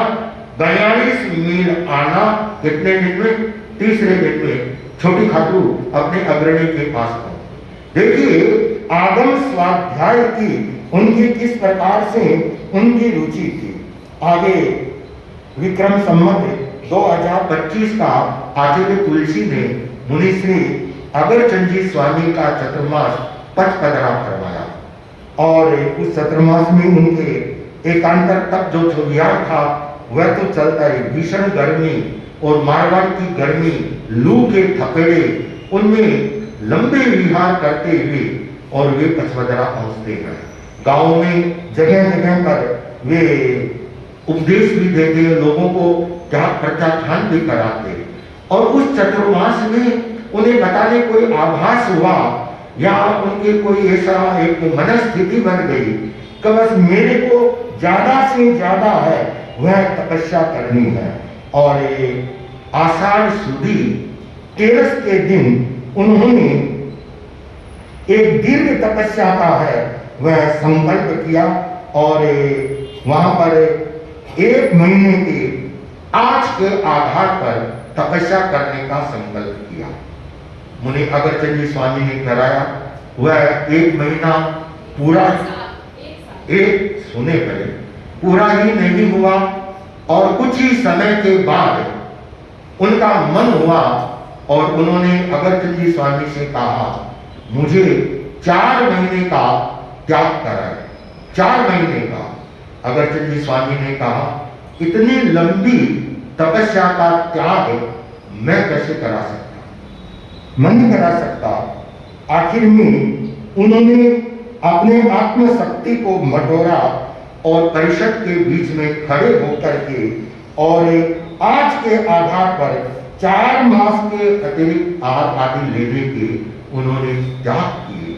42 मील आना, कितने दिन में? तीसरे दिन में छोटी खाटू अपने अग्रणी के पास पहुंचे। देखिए आगम स्वाध्याय की उनकी किस प्रकार से उनकी रुचि थी। आगे विक्रम संवत 2025 का आचार्य तुलसी ने मुनि श्री अगरचंद जी स्वामी का चतुर्मास पचपदरा करवाया। और उस चतुर्मास में उनके एकांतर तक जो छुवियार था वह तो चलता ही, भीषण गर्मी और मारवाड़ की गर्मी, लू के थपेड़े, उनमें लंबे विहार करते हुए और वे पचपदरा पहुंचते हैं। गांव में जगह जगह पर वे उपदेश भी देते, लोगों को त्याग प्रत्याख्यान भी कराते। और उस चतुर्मास में उन्हें बताने कोई आभास हुआ या उनके कोई ऐसा एक मनस्थिति बन गई कि बस मेरे को ज्यादा से ज्यादा है वह तपस्या करनी है। और आषाढ़ सुदी 13 के दिन उन्होंने एक दीर्घ तपस्या का है वह संकल्प किया और वहां पर 1 महीने के आज के आधार पर तपस्या करने का संकल्प किया। मुनि अगरचंद जी स्वामी ने कराया। वह 1 महीना पूरा एक सुने पड़े पूरा ही नहीं हुआ और कुछ ही समय के बाद उनका मन हुआ और उन्होंने अगरचंद जी स्वामी से कहा मुझे 4 महीने का त्याग कराए। 4 महीने का। अगरचंद जी स्वामी ने कहा इतनी लंबी तपस्या का त्याग मैं कैसे करा सकता, मैं नहीं करा सकता। आखिर में उन्होंने अपने आत्मशक्ति को मटोरा और परिषद के बीच में खड़े होकर के और आज के आधार पर 4 मास के अतिरिक्त आहार आदि लेने के उन्होंने त्याग किए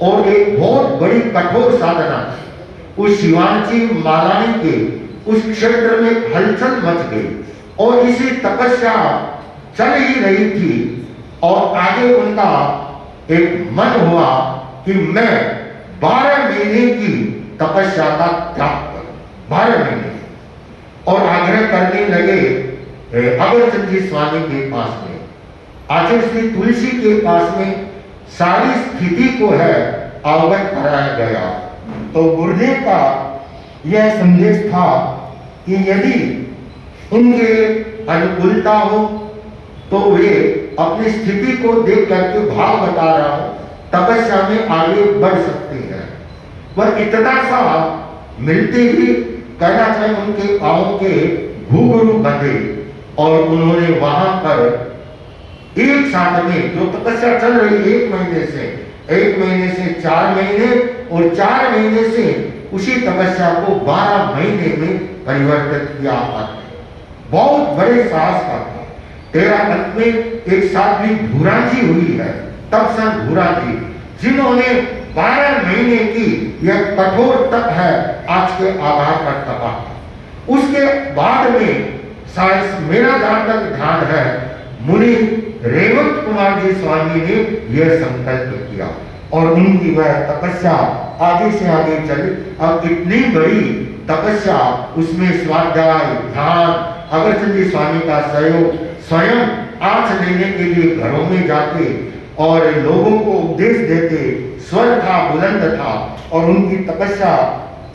और एक बहुत बड़ी कठोर साधना उस शिवांची मालानी के उस क्षेत्र में हलचल मच गई और इसी तपस्या चल ही रही थी और आगे उनका एक मन हुआ कि मैं 12 महीने की तपस्या का त्याग करूं। 12 महीने और आग्रह करने लगे अगरचंद जी स्वामी के पास में। आचार्य श्री तुलसी के पास में सारी स्थिति को है अवगत कराया गया। तो गुरुदेव का यह संदेश था कि यदि उनके अनुकूलता हो तो वे अपनी स्थिति को देख करके भाव बता रहा हो तपस्या में आगे बढ़ सकते हैं। पर इतना सा मिलते ही कहना चाहिए उनके पांवों के घुंघरू बंधे और उन्होंने वहां पर एक साथ में जो तपस्या चल रही 1 महीने से 4 महीने और 4 महीने से उसी तपस्या को 12 महीने में परिवर्तित किया। बहुत बड़े साहस का था। 13 अंत में एक साध्वी भूरा जी हुई है, तब सन भूरा जी, जिन्होंने 12 महीने की यह कठोर तप है आज के आधार पर तपा। उसके बाद में शायद मेरा जहां तक ध्यान है मुनि रेवंत कुमार जी स्वामी ने यह संकल्प किया और उनकी वह तपस्या आगे से आगे चली। अब इतनी बड़ी तपस्या उसमें स्वाध्याय ध्यान अगरचंद जी स्वामी का सहयोग स्वयं आँच लेने के लिए घरों में जाते और लोगों को उपदेश देते। स्वर था, बुलंद था और उनकी तपस्या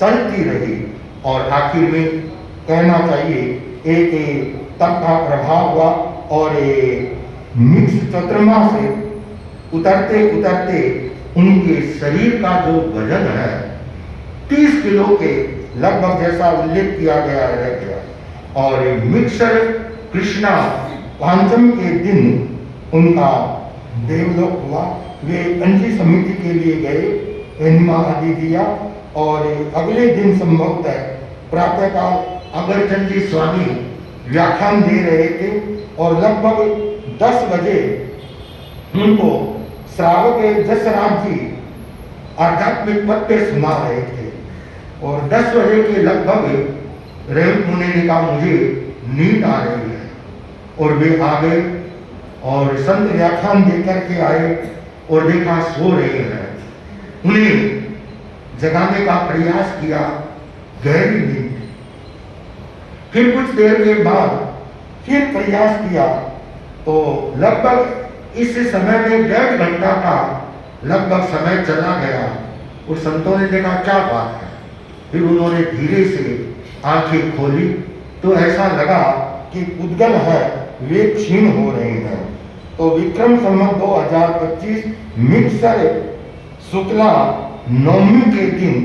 चलती रही और आखिर में कहना चाहिए एक तप का प्रभाव हुआ और मिक्स चतुर्मा से उतरते उतरते उनके शरीर का जो वजन है 30 किलो के लगभग जैसा उल्लेख किया गया रह गया। और मिक्सर कृष्णा पांचम के दिन उनका देवलोक हुआ। वे कंची समिति के लिए गए, एनिमा आदि दिया और अगले दिन संभवतः प्रातःकाल अगरचंद जी स्वामी व्याख्यान दे रहे थे और लगभग 10 बजे उनको श्रावक जसराज जी आध्यात्मिक पद पे सुना रहे थे और 10 बजे के लगभग रेवंत मुनि ने कहा मुझे नींद आ रही है और वे आ गए और संत व्याख्यान देकर के आए और देखा सो रहे हैं। उन्हें जगाने का प्रयास किया, गहरी नींद। फिर कुछ देर के बाद फिर प्रयास किया तो लगभग इस समय में 1.5 घंटा का लगभग समय चला गया और संतों ने देखा क्या बात है। फिर उन्होंने धीरे से आंखें खोली तो ऐसा लगा कि उद्गल है, वे क्षीण हो रहे हैं। तो विक्रम संवत 2025 मिक्सर शुक्ला नवमी के दिन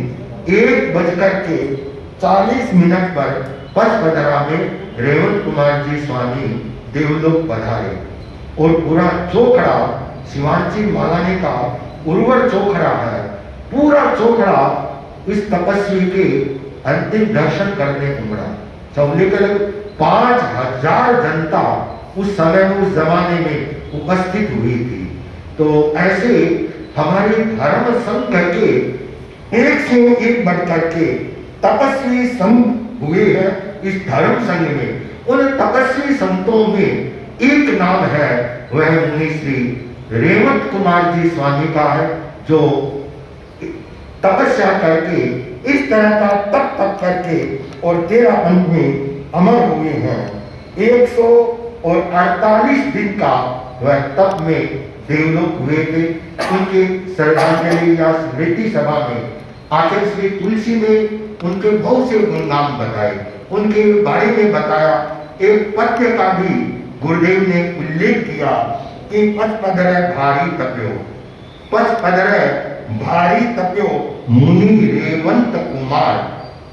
1:40 पर पचपदरा में रेवंत कुमार जी स्वामी देवलोक पधारे और पूरा चोखड़ा शिवांची मालानी का उर्वर चोखड़ा है। पूरा चोखड़ा इस तपस्वी के अंतिम दर्शन करने उमड़ा। सब लेकर 5,000 जनता उस समय में, उस जमाने में उपस्थित हुई थी। तो ऐसे हमारे धर्म संघ के 101 बढ़कर के तपस्वी संघ हुए हैं इस धर्म संघ में। उन तपस्वी संतों में एक नाम है, वह मुनि श्री रेवत कुमार जी स्वामी का है, जो तपस्या करके इस तरह का तप करके और 13 अंग में अमर हुए हैं। 148 दिन का वह तप में देवलोक हुए थे। उनके श्रद्धांजलि या स्मृति सभा में आचार्य श्री तुलसी ने उनके बहुत से गुणगान बताए, उनके बारे में बताया। एक पद्य का भी गुरुदेव ने उल्लेख किया कि पच पदर भारी तप्यो, पच पदर भारी तप्यो मुनि रेवंत कुमार,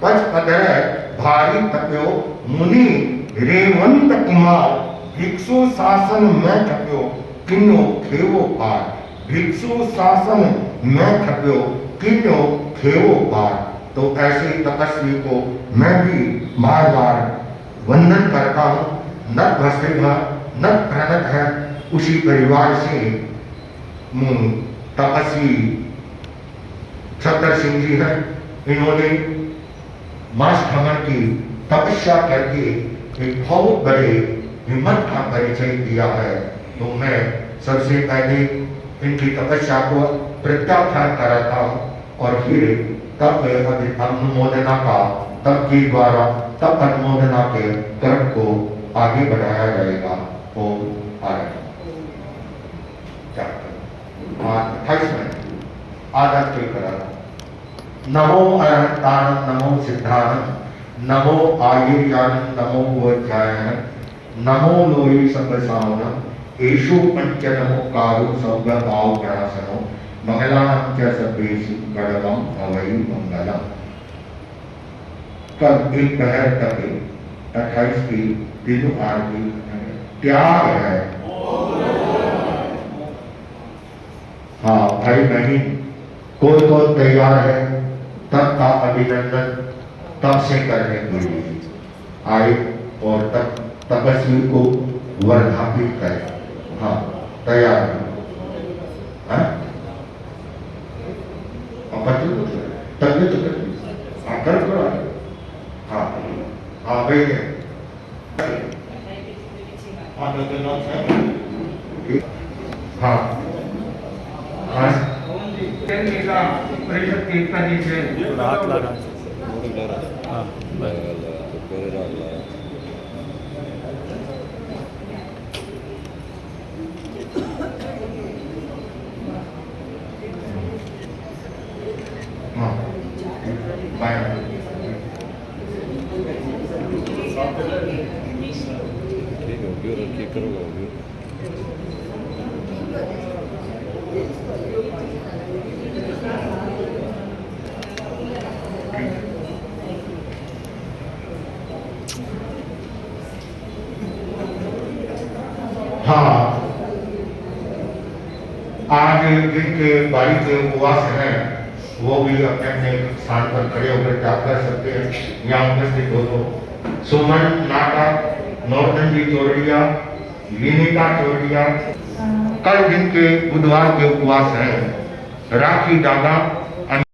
पच पदर भारी तप्यो मुनि रेवंत कुमार, भिक्षु शासन में खप्यो किन्नो खेवो पार, भिक्षु शासन में खप्यो किन्नो खेवो पार। तो ऐसे तपस्वी को मैं भी बार बार वंदन करता हूँ। नत भस्म नत प्रणत है, उसी परिवार से तपस्वी छतर सिंह जी है। इन्होंने मास भ्रमण की तपस्या करके एक बहुत बड़े हिम्मत का परिचय दिया है। तो मैं सबसे पहले इनकी तपस्या को प्रत्याख्यान कराता हूँ और फिर तब अनुमोदना का तब के द्वारा तब अनुमोदना के क्रम को आगे बढ़ाया जाएगा। ओम आरंभ 28 मिनट आदत के करा। नमो अरहतान, नमो सिद्धान, नमो आयुर्यान, नमो वज्रायण, नमो लोहि संगसावन, एषु पंच नमो कारो सव्य भाव गणासनो, मंगलानां च सर्वेषु गणवं भवै मंगलम्। कल एक पहर तक 28 की तीनों आरती त्याग है। हाँ भाई बहन, कोई तैयार है तब का अभिनंदन तब से करने के लिए आए और तब तपस्वी को वर्धापित करें। हाँ तैयार है। तबियत तो कर करो। हाँ हाँ भाई हाँ हाँ परिषद की एकता जी से हाँ आज जिनके बाड़ी के उपवास हैं वो भी अपने अपने स्थान पर खड़े होकर क्या कर सकते हैं। यहाँ उपस्थित हो तो सुमन नाटा, नौरतन जी चोरडिया, विनीता चोरडिया। कल जिनके बुधवार के उपवास हैं राखी दादा,